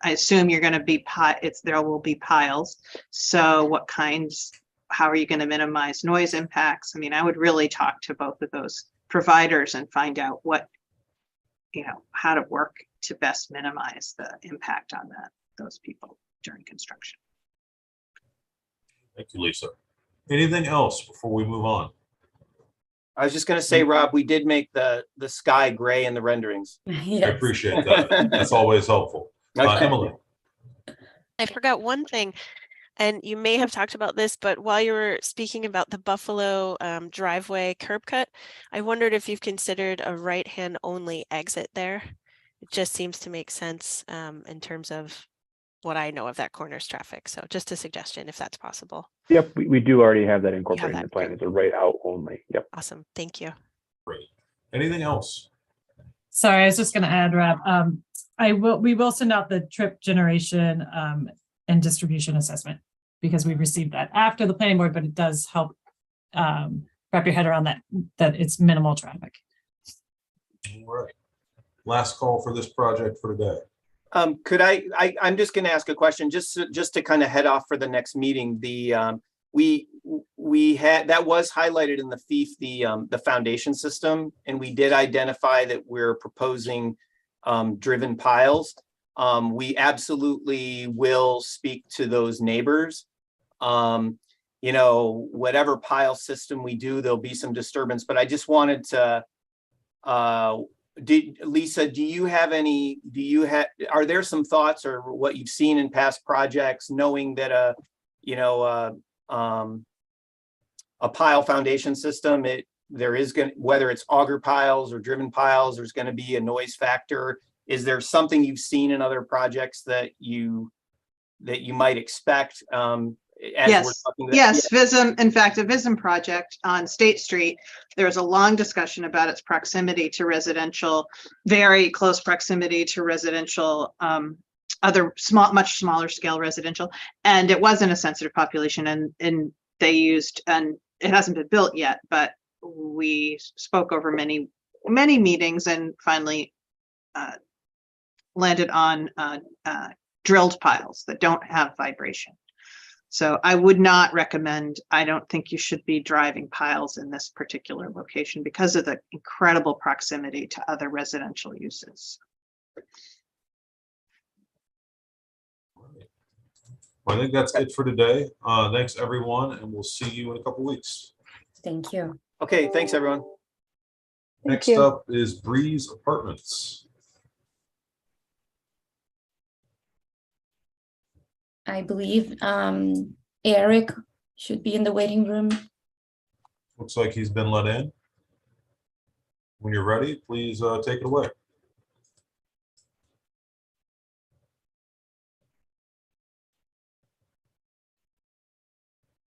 I assume you're going to be there will be piles. So what kinds, how are you going to minimize noise impacts? I mean, I would really talk to both of those providers and find out how to work to best minimize the impact on those people during construction. Thank you, Lisa. Anything else before we move on? I was just going to say, Rob, we did make the sky gray in the renderings. I appreciate that. That's always helpful. Emily. I forgot one thing, and you may have talked about this, but while you were speaking about the Buffalo driveway curb cut, I wondered if you've considered a right-hand only exit there. It just seems to make sense in terms of what I know of that corner's traffic. So just a suggestion if that's possible. Yep, we do already have that incorporated in the plan. It's a right out only. Yep. Awesome. Thank you. Great. Anything else? Sorry, I was just going to add, Rob. We will send out the trip generation and distribution assessment because we received that after the planning board, but it does help wrap your head around that it's minimal traffic. All right. Last call for this project for today. Could I'm just going to ask a question just to kind of head off for the next meeting. We had, that was highlighted in the FIF, the foundation system, and we did identify that we're proposing driven piles. We absolutely will speak to those neighbors. Whatever pile system we do, there'll be some disturbance, but I just wanted to, Lisa, are there some thoughts or what you've seen in past projects, knowing that a pile foundation system, whether it's auger piles or driven piles, there's going to be a noise factor. Is there something you've seen in other projects that you might expect? Yes, VISM, in fact, a VISM project on State Street, there's a long discussion about its proximity to residential, very close proximity to residential, other much smaller scale residential. And it wasn't a sensitive population, and they used, and it hasn't been built yet, but we spoke over many meetings and finally landed on drilled piles that don't have vibration. So I would not recommend, I don't think you should be driving piles in this particular location because of the incredible proximity to other residential uses. Well, I think that's it for today. Thanks, everyone, and we'll see you in a couple weeks. Thank you. Okay, thanks, everyone. Next up is Breeze Apartments. I believe Eric should be in the waiting room. Looks like he's been let in. When you're ready, please take it away.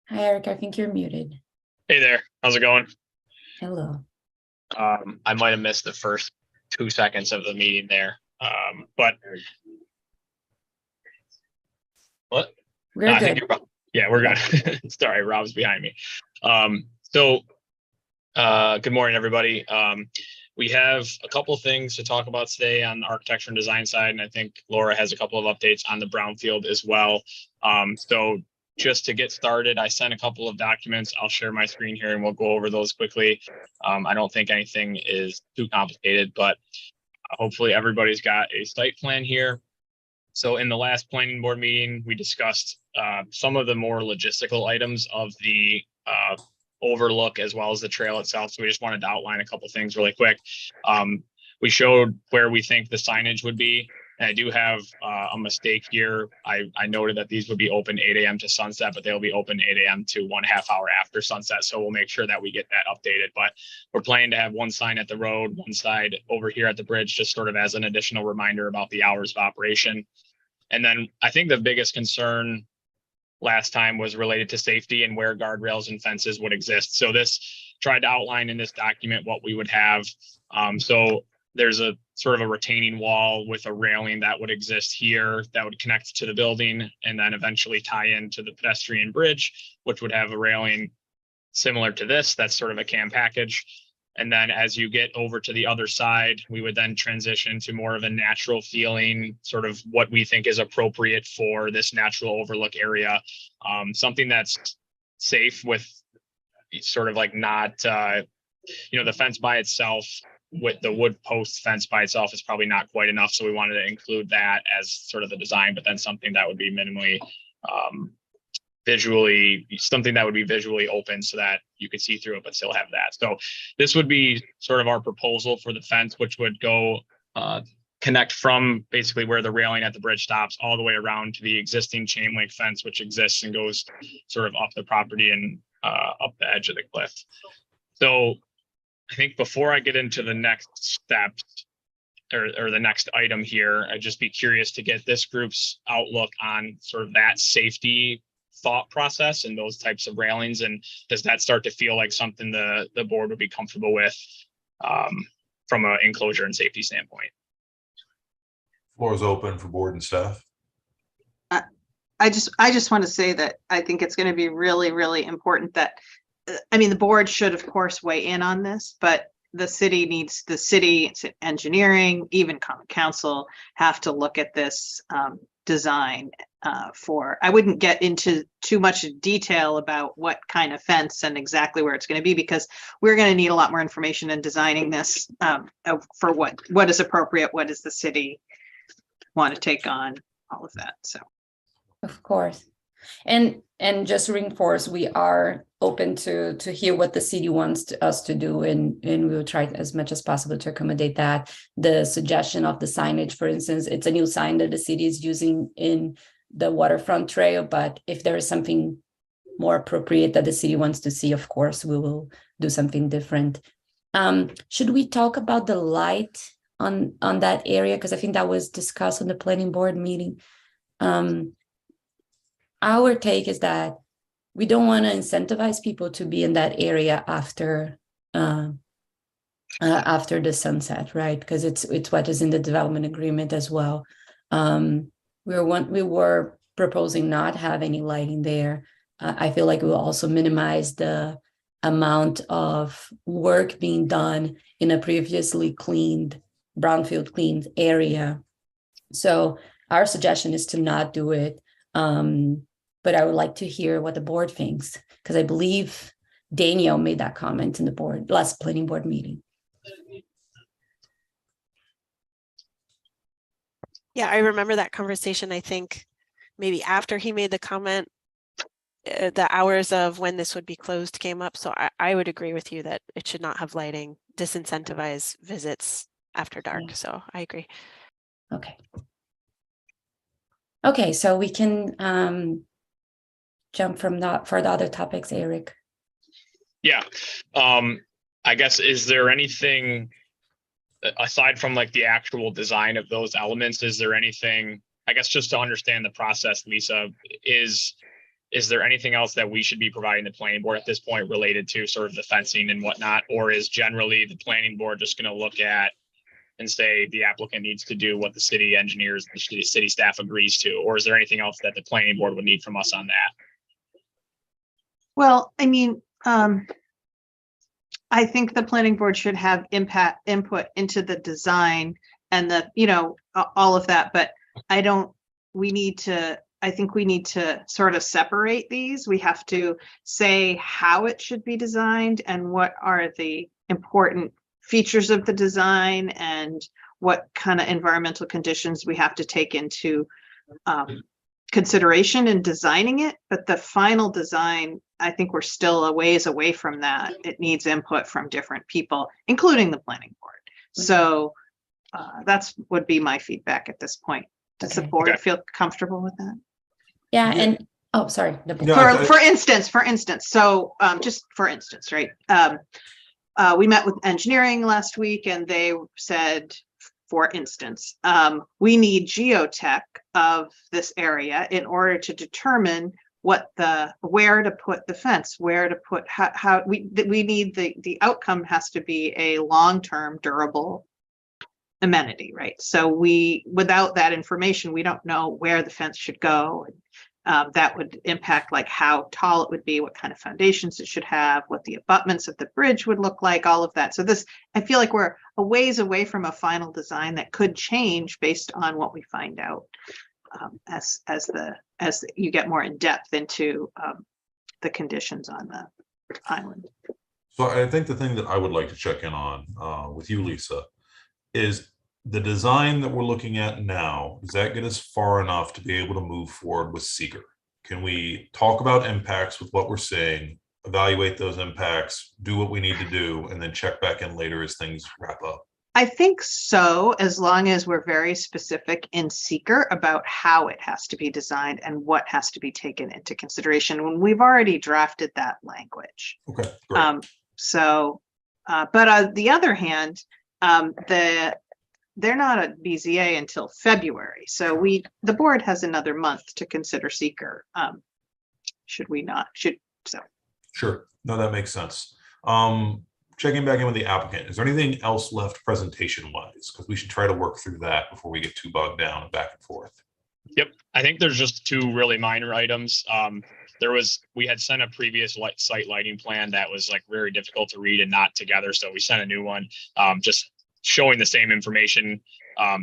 Hi, Eric. I think you're muted. Hey there, how's it going? Hello. I might have missed the first 2 seconds of the meeting there, but What? We're I good. think yeah, we're good. Sorry, Rob's behind me. So good morning, everybody. We have a couple of things to talk about today on the architecture and design side, and I think Laura has a couple of updates on the brownfield as well. So just to get started, I sent a couple of documents. I'll share my screen here and we'll go over those quickly. I don't think anything is too complicated, but hopefully everybody's got a site plan here. So in the last planning board meeting, we discussed some of the more logistical items of the overlook as well as the trail itself. So we just wanted to outline a couple things really quick. We showed where we think the signage would be. And I do have a mistake here. I noted that these would be open 8 a.m. to sunset, but they'll be open 8 a.m. to 1.5 hour after sunset. So we'll make sure that we get that updated. But we're planning to have one sign at the road, one side over here at the bridge, just sort of as an additional reminder about the hours of operation. And then I think the biggest concern last time was related to safety and where guardrails and fences would exist. So this tried to outline in this document what we would have. So there's a sort of a retaining wall with a railing that would exist here that would connect to the building and then eventually tie into the pedestrian bridge, which would have a railing similar to this. That's sort of a CAM package. And then as you get over to the other side, we would then transition to more of a natural feeling, sort of what we think is appropriate for this natural overlook area. Something that's safe with sort of like not, the fence by itself with the wood post fence by itself is probably not quite enough. So we wanted to include that as sort of the design, but then something that would be minimally visually open so that you could see through it, but still have that. So this would be sort of our proposal for the fence, which would go connect from basically where the railing at the bridge stops all the way around to the existing chain link fence, which exists and goes sort of up the property and up the edge of the cliff. So I think before I get into the next steps or the next item here, I'd just be curious to get this group's outlook on sort of that safety thought process and those types of railings. And does that start to feel like something the board would be comfortable with from an enclosure and safety standpoint? Floor is open for board and staff. I just want to say that I think it's going to be really, really important that, the board should of course weigh in on this, but the city engineering, even common council have to look at this design I wouldn't get into too much detail about what kind of fence and exactly where it's going to be, because we're going to need a lot more information in designing this for what is appropriate, what does the city want to take on, all of that. So Of course. And just to reinforce, we are open to hear what the city wants us to do, and we will try as much as possible to accommodate that. The suggestion of the signage, for instance, it's a new sign that the city is using in the waterfront trail, but if there is something more appropriate that the city wants to see, of course, we will do something different. Should we talk about the light on that area? Because I think that was discussed on the planning board meeting. Our take is that we don't want to incentivize people to be in that area after the sunset, right? Because it's what is in the development agreement as well. We were proposing not have any lighting there. I feel like we will also minimize the amount of work being done in a previously cleaned, brownfield cleaned area. So our suggestion is to not do it. But I would like to hear what the board thinks, because I believe Daniel made that comment in the last planning board meeting. Yeah, I remember that conversation. I think maybe after he made the comment, the hours of when this would be closed came up. So I would agree with you that it should not have lighting, disincentivize visits after dark. Yeah. So I agree. Okay, so we can jump from that for the other topics, Eric. Yeah, I guess, is there anything aside from like the actual design of those elements? Is there anything, I guess, just to understand the process, Lisa, is there anything else that we should be providing the planning board at this point related to sort of the fencing and whatnot? Or is generally the planning board just going to look at and say the applicant needs to do what the city engineers, the city staff agrees to? Or is there anything else that the planning board would need from us on that? Well, I mean, I think the planning board should have input into the design and the, all of that, but I think we need to sort of separate these. We have to say how it should be designed and what are the important features of the design and what kind of environmental conditions we have to take into consideration in designing it. But the final design, I think we're still a ways away from that. It needs input from different people, including the planning board. So that's would be my feedback at this point. Does the board feel comfortable with that? Yeah, and oh, sorry. For instance, so just for instance, right? We met with engineering last week and they said, for instance, we need geotech of this area in order to determine where to put the fence, where to put, how we need the outcome has to be a long-term durable amenity, right? So without that information, we don't know where the fence should go. That would impact like how tall it would be, what kind of foundations it should have, what the abutments of the bridge would look like, all of that. So I feel like we're a ways away from a final design that could change based on what we find out as you get more in depth into the conditions on the island. So I think the thing that I would like to check in on with you, Lisa, is the design that we're looking at now. Does that get us far enough to be able to move forward with seeker? Can we talk about impacts with what we're saying, evaluate those impacts, do what we need to do, and then check back in later as things wrap up? I think so, as long as we're very specific in seeker about how it has to be designed and what has to be taken into consideration when we've already drafted that language. Okay, great. But on the other hand, they're not a BZA until February. So the board has another month to consider seeker. Should we not? Sure. No, that makes sense. Checking back in with the applicant. Is there anything else left presentation wise? Because we should try to work through that before we get too bogged down and back and forth. Yep. I think there's just two really minor items. We had sent a previous site lighting plan that was like very difficult to read and not together. So we sent a new one, just showing the same information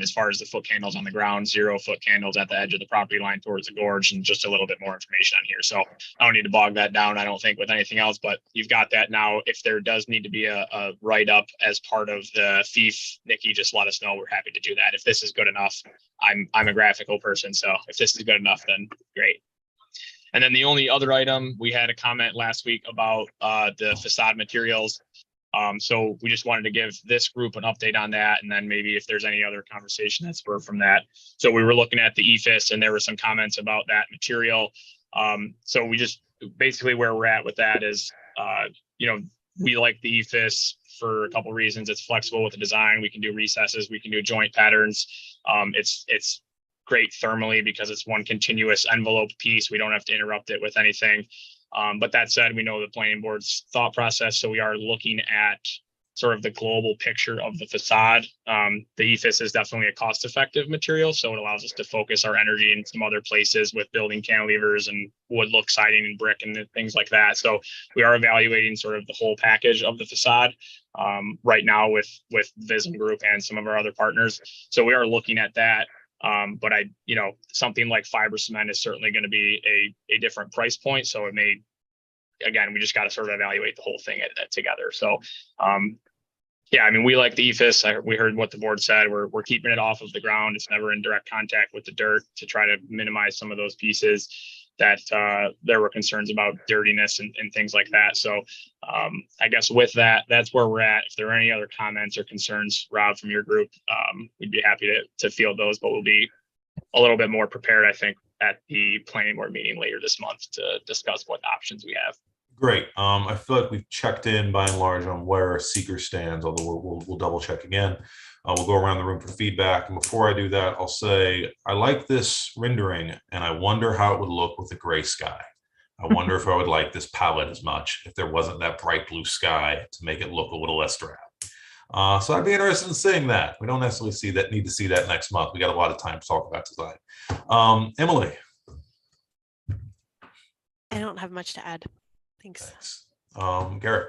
as far as the foot candles on the ground, 0 foot candles at the edge of the property line towards the gorge, and just a little bit more information on here. So I don't need to bog that down, I don't think, with anything else, but you've got that now. If there does need to be a write-up as part of the FIF, Nikki, just let us know. We're happy to do that. If this is good enough, I'm a graphical person, so if this is good enough, then great. And then the only other item, we had a comment last week about the facade materials. So we just wanted to give this group an update on that, and then maybe if there's any other conversation that's spurred from that. So we were looking at the EFIS and there were some comments about that material. So we just basically where we're at with that is, we like the EFIS for a couple of reasons. It's flexible with the design. We can do recesses, we can do joint patterns. It's great thermally because it's one continuous envelope piece. We don't have to interrupt it with anything. But that said, we know the planning board's thought process. So we are looking at sort of the global picture of the facade. The EFIS is definitely a cost-effective material. So it allows us to focus our energy in some other places with building cantilevers and wood look siding and brick and things like that. So we are evaluating sort of the whole package of the facade right now with Vism Group and some of our other partners. So we are looking at that. But something like fiber cement is certainly going to be a different price point. So it may, again, we just got to sort of evaluate the whole thing together. So, we like the EFIS. We heard what the board said. We're keeping it off of the ground. It's never in direct contact with the dirt to try to minimize some of those pieces that there were concerns about dirtiness and things like that. So I guess with that, that's where we're at. If there are any other comments or concerns, Rob, from your group, we'd be happy to field those, but we'll be a little bit more prepared, I think, at the planning board meeting later this month to discuss what options we have. Great. I feel like we've checked in by and large on where seeker stands, although we'll double check again. We'll go around the room for feedback. And before I do that, I'll say, I like this rendering and I wonder how it would look with a gray sky. I wonder if I would like this palette as much if there wasn't that bright blue sky to make it look a little less drab. So I'd be interested in seeing that. We don't necessarily need to see that next month. We got a lot of time to talk about design. Emily. I don't have much to add. Thanks. Thanks. Garrick.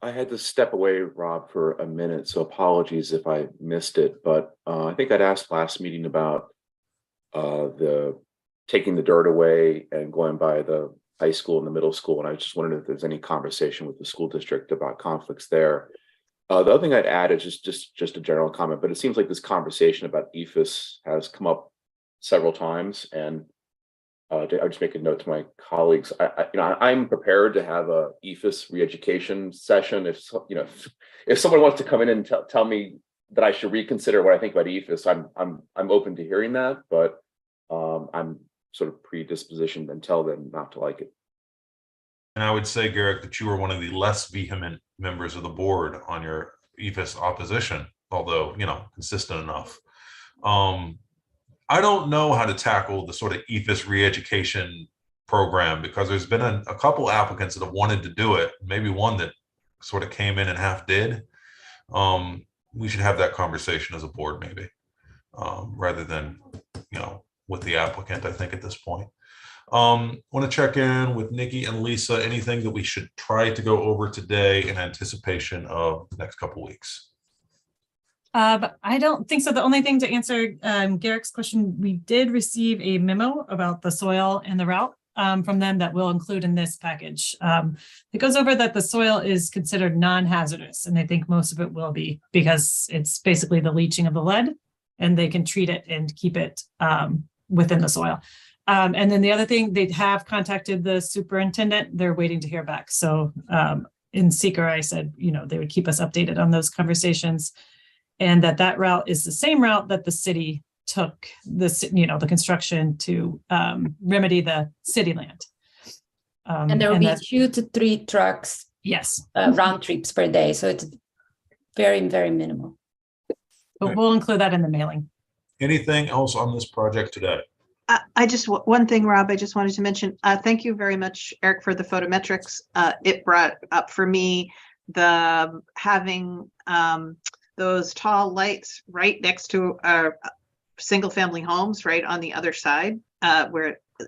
I had to step away, Rob, for a minute, so apologies if I missed it. But I think I'd asked last meeting about the taking the dirt away and going by the high school and the middle school. And I just wondered if there's any conversation with the school district about conflicts there. The other thing I'd add is just a general comment, but it seems like this conversation about EFS has come up several times, and I'll just make a note to my colleagues. I'm prepared to have a EFS re-education session if someone wants to come in and tell me that I should reconsider what I think about EFS. I'm open to hearing that, but I'm sort of predispositioned until then not to like it. And I would say, Garrick, that you were one of the less vehement members of the board on your EFS opposition, although, consistent enough. I don't know how to tackle the sort of EFS re-education program, because there's been a couple applicants that have wanted to do it, maybe one that sort of came in and half did. We should have that conversation as a board, maybe, rather than, with the applicant, I think, at this point. Want to check in with Nikki and Lisa, anything that we should try to go over today in anticipation of the next couple weeks? I don't think so. The only thing to answer Garrick's question, we did receive a memo about the soil and the route from them that we'll include in this package. It goes over that the soil is considered non-hazardous, and they think most of it will be, because it's basically the leaching of the lead, and they can treat it and keep it within the soil. And then the other thing, they have contacted the superintendent. They're waiting to hear back. So in seeker, I said, they would keep us updated on those conversations, and that route is the same route that the city took the construction to remedy the city land. And there will be 2 to 3 trucks. Yes. Round trips per day. So it's very, very minimal. But we'll include that in the mailing. Anything else on this project today? One thing, Rob, I just wanted to mention, thank you very much, Eric, for the photometrics. It brought up for me the having those tall lights right next to our single family homes right on the other side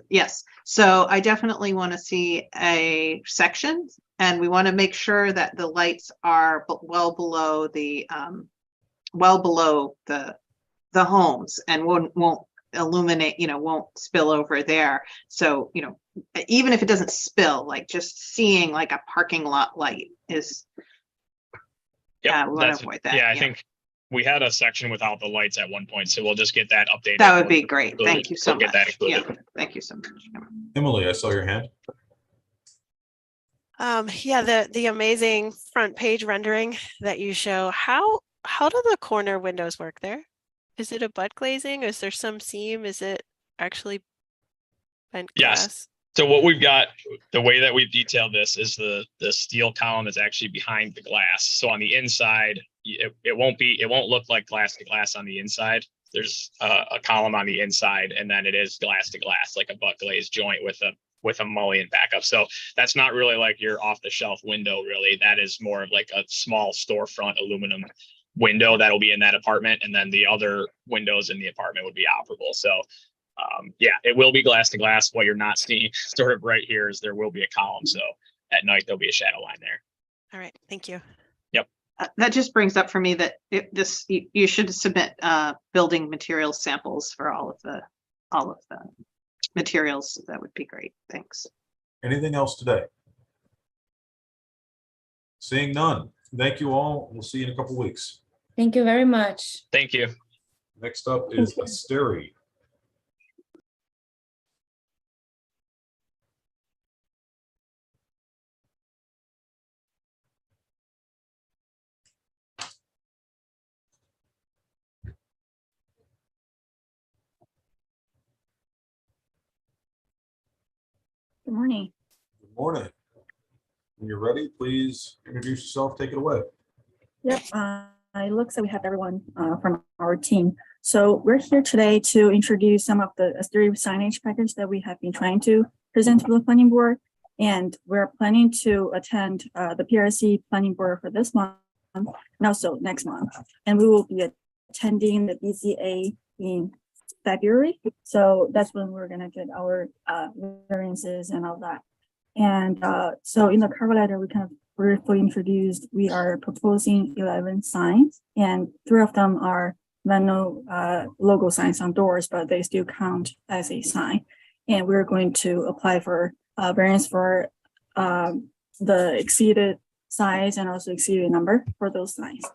yes. So I definitely want to see a section, and we want to make sure that the lights are well below the homes and won't illuminate, won't spill over there. So, even if it doesn't spill, like just seeing like a parking lot light is, Yeah, we want to avoid that. I think we had a section without the lights at one point, so we'll just get that updated. That would be great. Thank you so much. Get that included. Yeah, thank you so much. Emily, I saw your hand. The amazing front page rendering that you show. How do the corner windows work there? Is it a butt glazing? Is there some seam? Is it actually bent glass? Yes. So what we've got, the way that we've detailed this is the steel column is actually behind the glass. So on the inside, it won't look like glass to glass on the inside. There's a column on the inside, and then it is glass to glass, like a butt glazed joint with a mullion backup. So that's not really like your off the shelf window, really. That is more of like a small storefront aluminum window that'll be in that apartment, and then the other windows in the apartment would be operable. So it will be glass to glass. What you're not seeing sort of right here is there will be a column. So at night, there'll be a shadow line there. All right. Thank you. Yep. That just brings up for me that you should submit building materials samples for all of the materials. That would be great. Thanks. Anything else today? Seeing none. Thank you all. We'll see you in a couple weeks. Thank you very much. Thank you. Next up is Asteri. Good morning. Good morning. When you're ready, please introduce yourself. Take it away. Yep. It looks like we have everyone from our team. So we're here today to introduce some of the Asteri signage package that we have been trying to present to the planning board. And we're planning to attend the PRC planning board for this month and also next month. And we will be attending the BZA in February. So that's when we're gonna get our variances and all that. And so in the cover letter, we kind of briefly introduced, we are proposing 11 signs, and 3 of them are Venno logo signs on doors, but they still count as a sign. And we're going to apply for variance for the exceeded size and also exceeded number for those signs.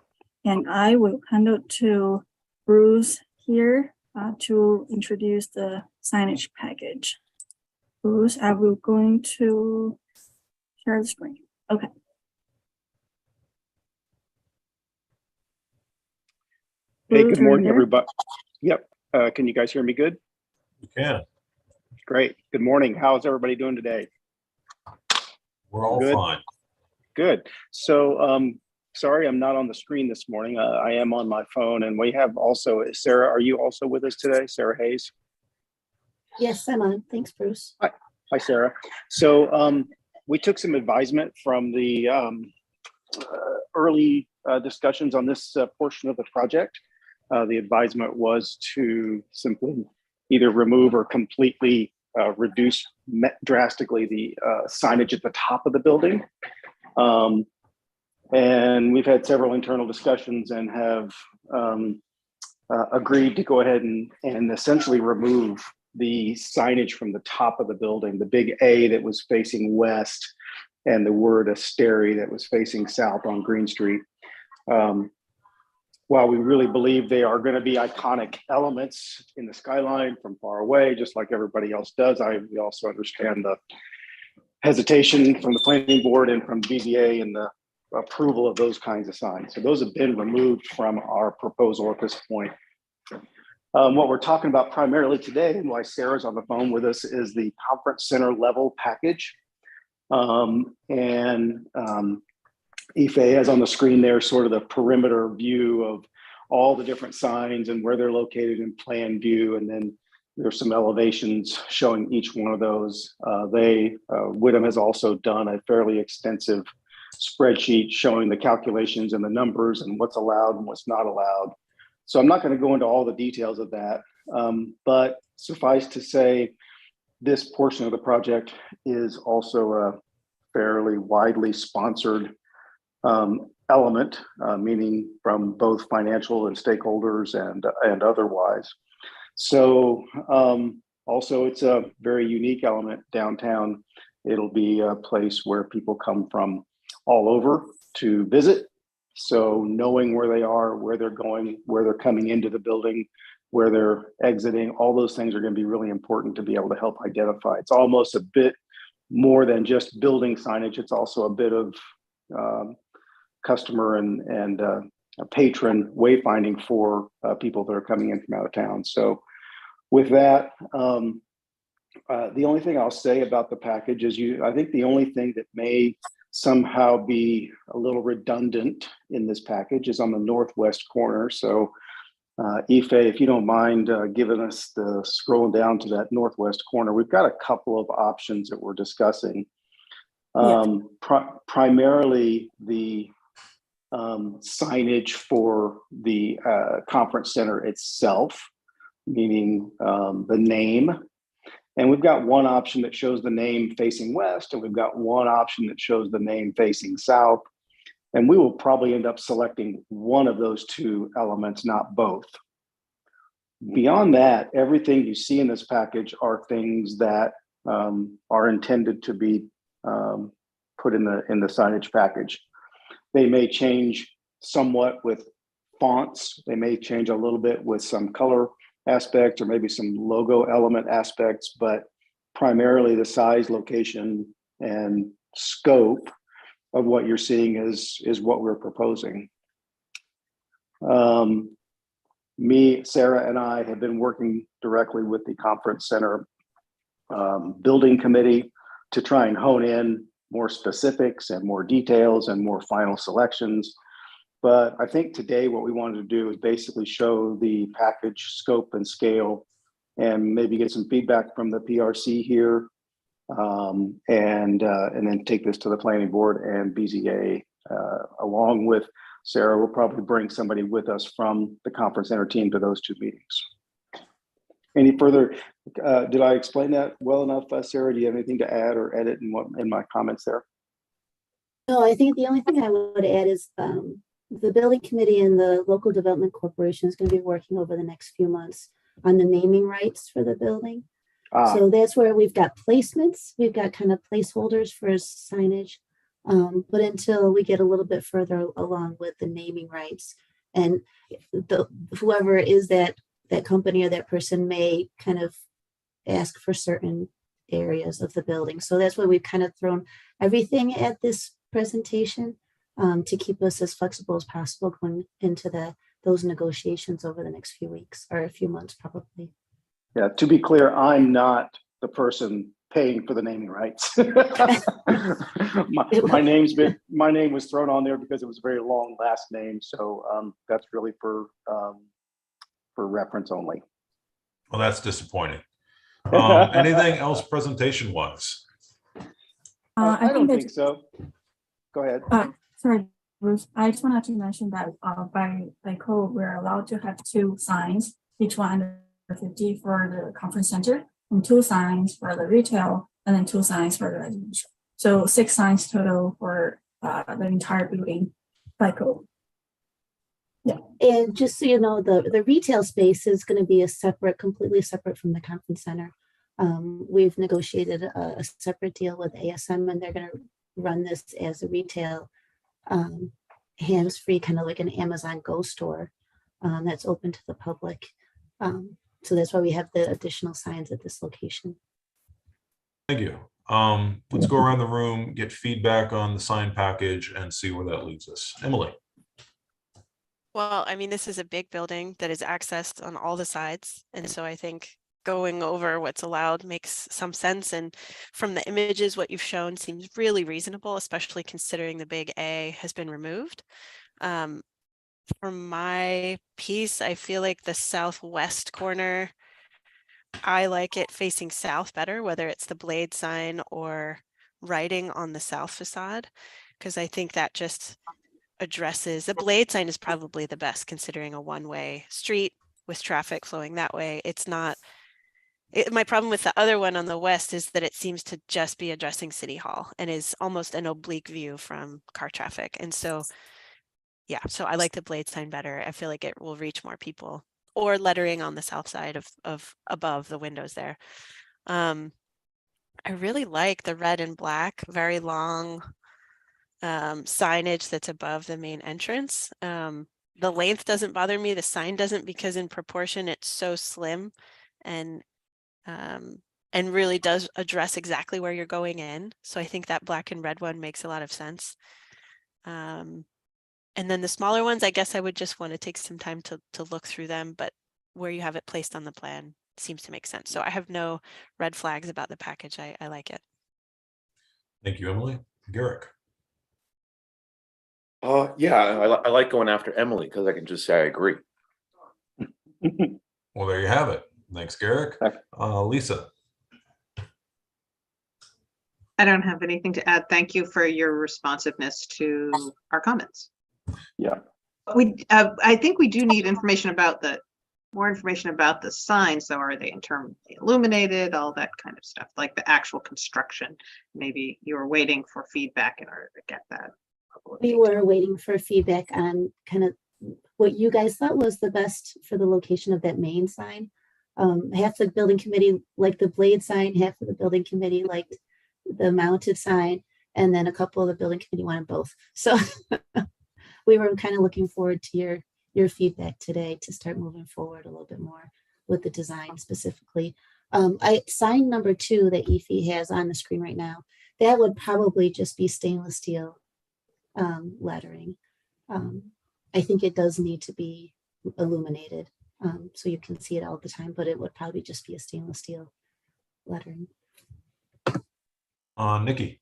And I will hand it to Bruce here to introduce the signage package. Bruce, I will going to share the screen. Okay. Hey, Bruce, good are you morning, there? everybody. Yep. Can you guys hear me good? You can. Great. Good morning. How's everybody doing today? We're all Good. fine. Good. So, sorry, I'm not on the screen this morning. I am on my phone, and we have also, Sarah, are you also with us today? Sarah Hayes? Yes, I'm on. Thanks, Bruce. Hi, Sarah. So, we took some advisement from the early discussions on this portion of the project. The advisement was to simply either remove or completely reduce drastically the signage at the top of the building. And we've had several internal discussions and have agreed to go ahead and essentially remove the signage from the top of the building, the big A that was facing west and the word Asteri that was facing south on Green Street. While we really believe they are going to be iconic elements in the skyline from far away, just like everybody else does, we also understand the hesitation from the planning board and from BZA and the approval of those kinds of signs. So those have been removed from our proposal at this point. What we're talking about primarily today, and why Sarah's on the phone with us, is the conference center level package. Ife has on the screen there sort of the perimeter view of all the different signs and where they're located in plan view. And then there's some elevations showing each one of those. Whittam has also done a fairly extensive spreadsheet showing the calculations and the numbers and what's allowed and what's not allowed. So I'm not going to go into all the details of that, but suffice to say, this portion of the project is also a fairly widely sponsored element, meaning from both financial and stakeholders and otherwise. So also it's a very unique element downtown. It'll be a place where people come from all over to visit. So knowing where they are, where they're going, where they're coming into the building, where they're exiting, all those things are going to be really important to be able to help identify. It's almost a bit more than just building signage. It's also a bit of customer and patron wayfinding for people that are coming in from out of town. So with that, the only thing I'll say about the package is I think the only thing that may somehow be a little redundant in this package is on the northwest corner. So Ife, if you don't mind giving us the scroll down to that northwest corner, we've got a couple of options that we're discussing. Primarily the signage for the conference center itself, meaning the name. And we've got one option that shows the name facing west, and we've got one option that shows the name facing south. And we will probably end up selecting one of those two elements, not both. Beyond that, everything you see in this package are things that are intended to be put in the signage package. They may change somewhat with fonts. They may change a little bit with some color aspects or maybe some logo element aspects, but primarily the size, location, and scope of what you're seeing is what we're proposing. Sarah, and I have been working directly with the conference center building committee to try and hone in more specifics and more details and more final selections. But I think today what we wanted to do is basically show the package scope and scale and maybe get some feedback from the PRC here and then take this to the planning board and BZA along with Sarah will probably bring somebody with us from the conference center team to those 2 meetings. Any further, did I explain that well enough, Sarah? Do you have anything to add or edit in my comments there? No, I think the only thing I would add is the building committee and the local development corporation is going to be working over the next few months on the naming rights for the building. So that's where we've got placements. We've got kind of placeholders for signage. But until we get a little bit further along with the naming rights, and whoever is that company or that person may kind of ask for certain areas of the building. So that's why we've kind of thrown everything at this presentation to keep us as flexible as possible going into those negotiations over the next few weeks or a few months probably. Yeah, to be clear, I'm not the person paying for the naming rights. my name was thrown on there because it was a very long last name. So that's really for reference only. Well, that's disappointing. Anything else presentation wise? I don't think so. Go ahead. Sorry, Bruce. I just wanted to mention that by code, we're allowed to have 2 signs, each one under 50 for the conference center, and 2 signs for the retail, and then 2 signs for the residential. So 6 signs total for the entire building by code. Yeah. And just so you know, the retail space is going to be completely separate from the conference center. We've negotiated a separate deal with ASM, and they're going to run this as a retail hands-free, kind of like an Amazon Go store that's open to the public. So that's why we have the additional signs at this location. Thank you. Let's go around the room, get feedback on the sign package and see where that leads us. Emily. Well, I mean, this is a big building that is accessed on all the sides. And so I think going over what's allowed makes some sense. And from the images, what you've shown seems really reasonable, especially considering the big A has been removed. For my piece, I feel like the southwest corner, I like it facing south better, whether it's the blade sign or writing on the south facade, because I think that just addresses, the blade sign is probably the best considering a one-way street with traffic flowing that way. It's not, my problem with the other one on the west is that it seems to just be addressing City Hall and is almost an oblique view from car traffic. And so yeah, so I like the blade sign better. I feel like it will reach more people, or lettering on the south side of above the windows there. I really like the red and black, very long signage that's above the main entrance. The length doesn't bother me. The sign doesn't, because in proportion it's so slim and really does address exactly where you're going in. So I think that black and red one makes a lot of sense. And then the smaller ones, I guess I would just want to take some time to look through them, but where you have it placed on the plan seems to make sense. So I have no red flags about the package. I like it. Thank you, Emily. Garrick. Yeah, I like going after Emily because I can just say I agree. Well, there you have it. Thanks, Garrick. Lisa. I don't have anything to add. Thank you for your responsiveness to our comments. Yeah. I think we do need more information about the signs. So are they internally illuminated, all that kind of stuff, like the actual construction? Maybe you were waiting for feedback in order to get that. We were waiting for feedback on kind of what you guys thought was the best for the location of that main sign. Half the building committee liked the blade sign, half of the building committee liked the mounted sign, and then a couple of the building committee wanted both. So we were kind of looking forward to your feedback today to start moving forward a little bit more with the design specifically. Sign number 2 that Efi has on the screen right now, that would probably just be stainless steel lettering. I think it does need to be illuminated so you can see it all the time, but it would probably just be a stainless steel lettering. Nikki.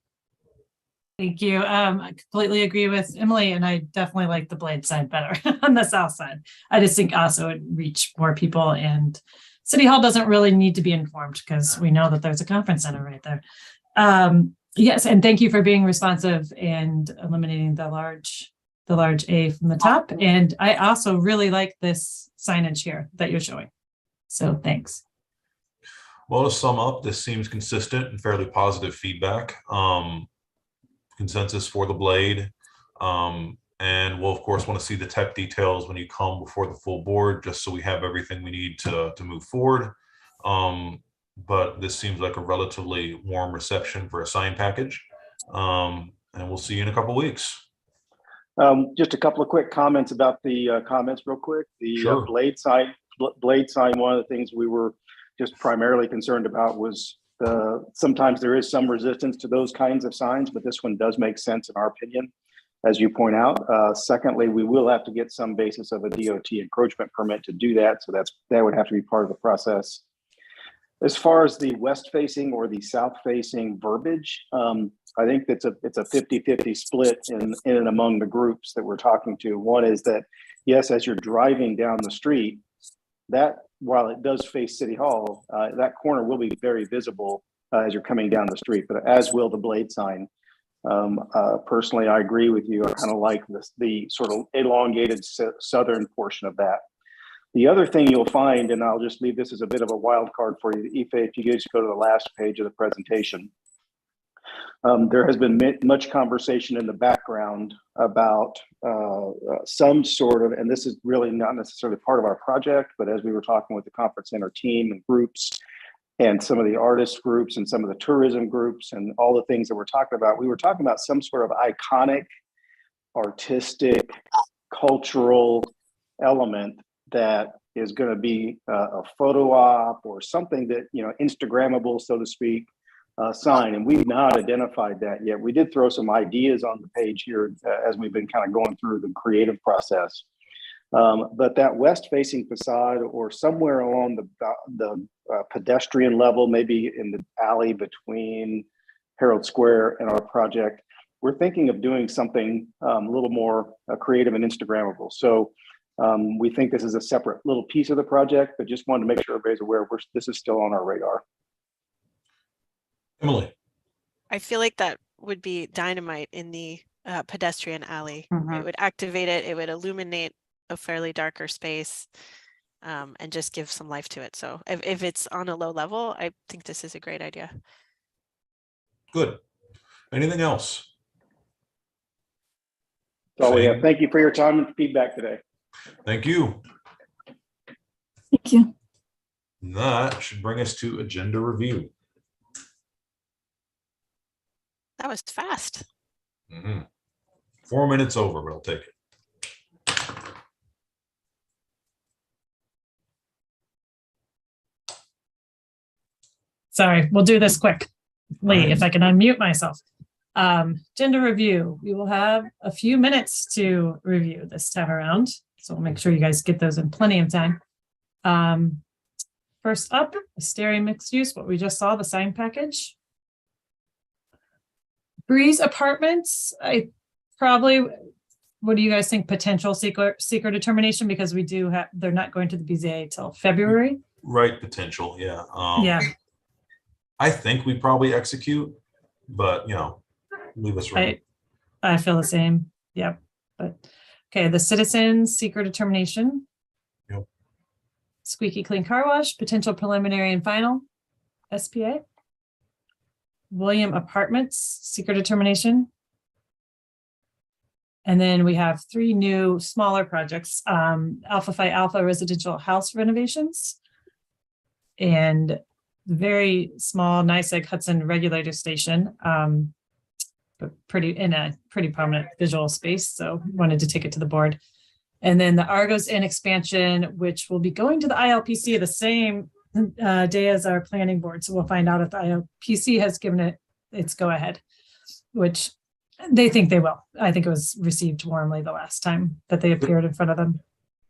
Thank you. I completely agree with Emily, and I definitely like the blade side better on the south side. I just think also it reach more people, and City Hall doesn't really need to be informed because we know that there's a conference center right there. Yes, and thank you for being responsive and eliminating the large the large A from the top. And I also really like this signage here that you're showing. So thanks. Well, to sum up, this seems consistent and fairly positive feedback. Consensus for the blade. And we'll of course want to see the tech details when you come before the full board, just so we have everything we need to move forward. But this seems like a relatively warm reception for a sign package. And we'll see you in a couple of weeks. Just a couple of quick comments about the comments real quick. The Sure. blade sign, one of the things we were just primarily concerned about was sometimes there is some resistance to those kinds of signs, but this one does make sense in our opinion, as you point out. Secondly, we will have to get some basis of a DOT encroachment permit to do that. So that would have to be part of the process. As far as the west facing or the south facing verbiage, I think it's a 50-50 split in and among the groups that we're talking to. One is that, yes, as you're driving down the street, that while it does face City Hall, that corner will be very visible as you're coming down the street, but as will the blade sign. Personally, I agree with you. I kind of like the sort of elongated southern portion of that. The other thing you'll find, and I'll just leave this as a bit of a wild card for you, Ife, if you guys go to the last page of the presentation, there has been much conversation in the background about some sort of, and this is really not necessarily part of our project, but as we were talking with the conference center team and groups and some of the artist groups and some of the tourism groups and all the things that we're talking about, we were talking about some sort of iconic, artistic, cultural element that is going to be a photo op or something that, Instagrammable, so to speak, sign. And we've not identified that yet. We did throw some ideas on the page here as we've been kind of going through the creative process. But that west facing facade or somewhere along the pedestrian level, maybe in the alley between Herald Square and our project, we're thinking of doing something a little more creative and Instagrammable. So we think this is a separate little piece of the project, but just wanted to make sure everybody's aware this is still on our radar. Emily. I feel like that would be dynamite in the pedestrian alley. It would activate it. It would illuminate a fairly darker space and just give some life to it. So if it's on a low level, I think this is a great idea. Good. Anything else? That's all we have. Thank you for your time and feedback today. Thank you. Thank you. That should bring us to agenda review. That was fast. 4 minutes over, but I'll take it. Sorry, we'll do this quick. Lee, if I can unmute myself. Agenda review. We will have a few minutes to review this time around. So we'll make sure you guys get those in plenty of time. First up, Asteria mixed use, what we just saw, the sign package. Breeze Apartments, what do you guys think, potential seeker determination? Because we do have, they're not going to the BZA till February. Right, potential, yeah. Yeah. I think we probably execute, but leave us right. I feel the same. Yep. But okay, the citizens seeker determination. Yep. Squeaky clean car wash, potential preliminary and final SPA. William Apartments seeker determination. And then we have 3 new smaller projects, Alpha Phi Alpha residential house renovations and very small NYSEG Hudson regulator station, but in a pretty prominent visual space. So wanted to take it to the board. And then the Argos Inn expansion, which will be going to the ILPC the same day as our planning board. So we'll find out if the ILPC has given it its go ahead, which they think they will. I think it was received warmly the last time that they appeared in front of them.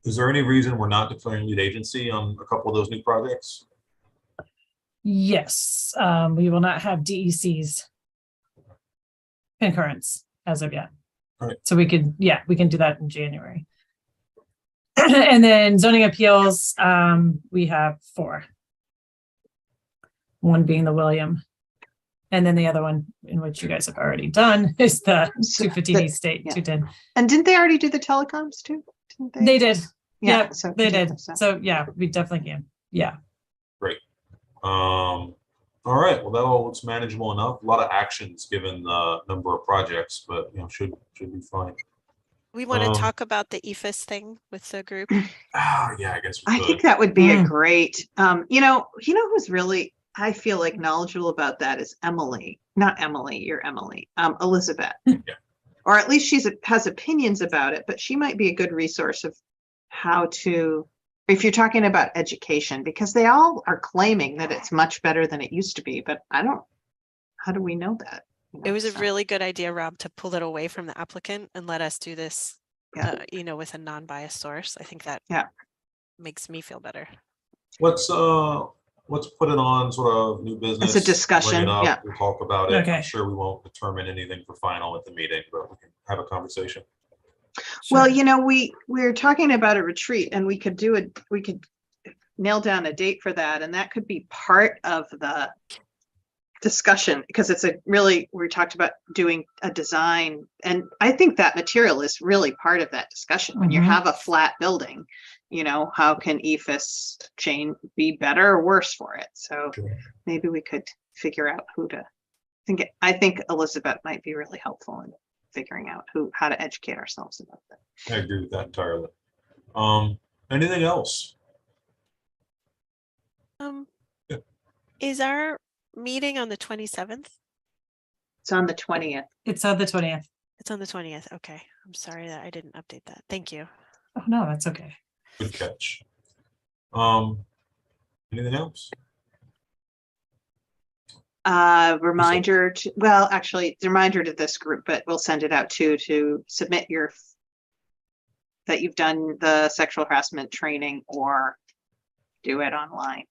Is there any reason we're not declaring lead agency on a couple of those new projects? Yes, we will not have DEC's concurrence as of yet. All right. So we can do that in January. And then zoning appeals, we have 4. One being the William. And then the other one, in which you guys have already done, is the So 215 the- East State yeah. 210. And didn't they already do the telecoms too? Didn't They did. Yeah, Yep, so they yeah, did. so- So yeah, we definitely can. Yeah. All right, well, that all looks manageable enough. A lot of actions given the number of projects, but should be fine. We want to Um, talk about the EFS thing with the group. Yeah, I guess we I could. think that would be a Mm. great, who's really, I feel like knowledgeable about that is Emily, not Emily, you're Emily, Elizabeth. Yeah. Or at least has opinions about it, but she might be a good resource of how to, if you're talking about education, because they all are claiming that it's much better than it used to be, but how do we know that? It was a So, really good idea, Rob, to pull it away from the applicant and let us do this, Yeah. with a non-biased source. I think that makes me feel better. Let's put it on sort of new business. discussion, Bring it up, yeah. We'll talk about it. Okay. I'm sure we won't determine anything for final at the meeting, but we can have a conversation. Well, Sure. we're talking about a retreat and we could nail down a date for that. And that could be part of the discussion because we talked about doing a design. And I think that material is really part of that discussion. When you Mhm. have a flat building, how can EFS chain be better or worse for it? So Sure. maybe we could figure out I think Elizabeth might be really helpful in figuring out how to educate ourselves about that. I agree with that entirely. Anything else? Yeah. Is our meeting on the 27th? It's on the 20th. It's on the 20th. It's on the 20th. Okay. I'm sorry that I didn't update that. Thank you. Oh, no, that's okay. Good catch. Anything else? Reminder to this group, but we'll send it out to submit that you've done the sexual harassment training or do it online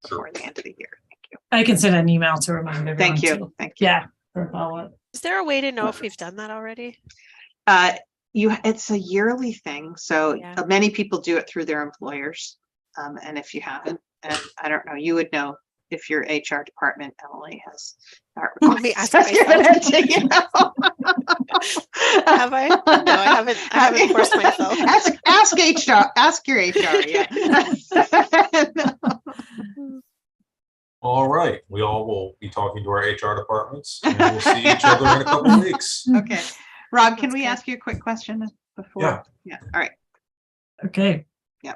before the end of the year. Thank you. I can send an email to remind everyone. Thank you. too. Thank you. Yeah. For follow-up. Is there a way to know if we've done that already? It's a yearly thing. So Yeah. many people do it through their employers. And if you haven't, and I don't know, you would know if your HR department, Emily, has. Let me ask myself. Have I? No, I haven't. I haven't forced myself. Ask HR. Ask your HR. Yeah. All right, we all will be talking to our HR departments and we'll see each other in a couple of weeks. Okay. Rob, can That's we good. ask you a quick question before? Yeah. Yeah. All right. Okay. Yeah.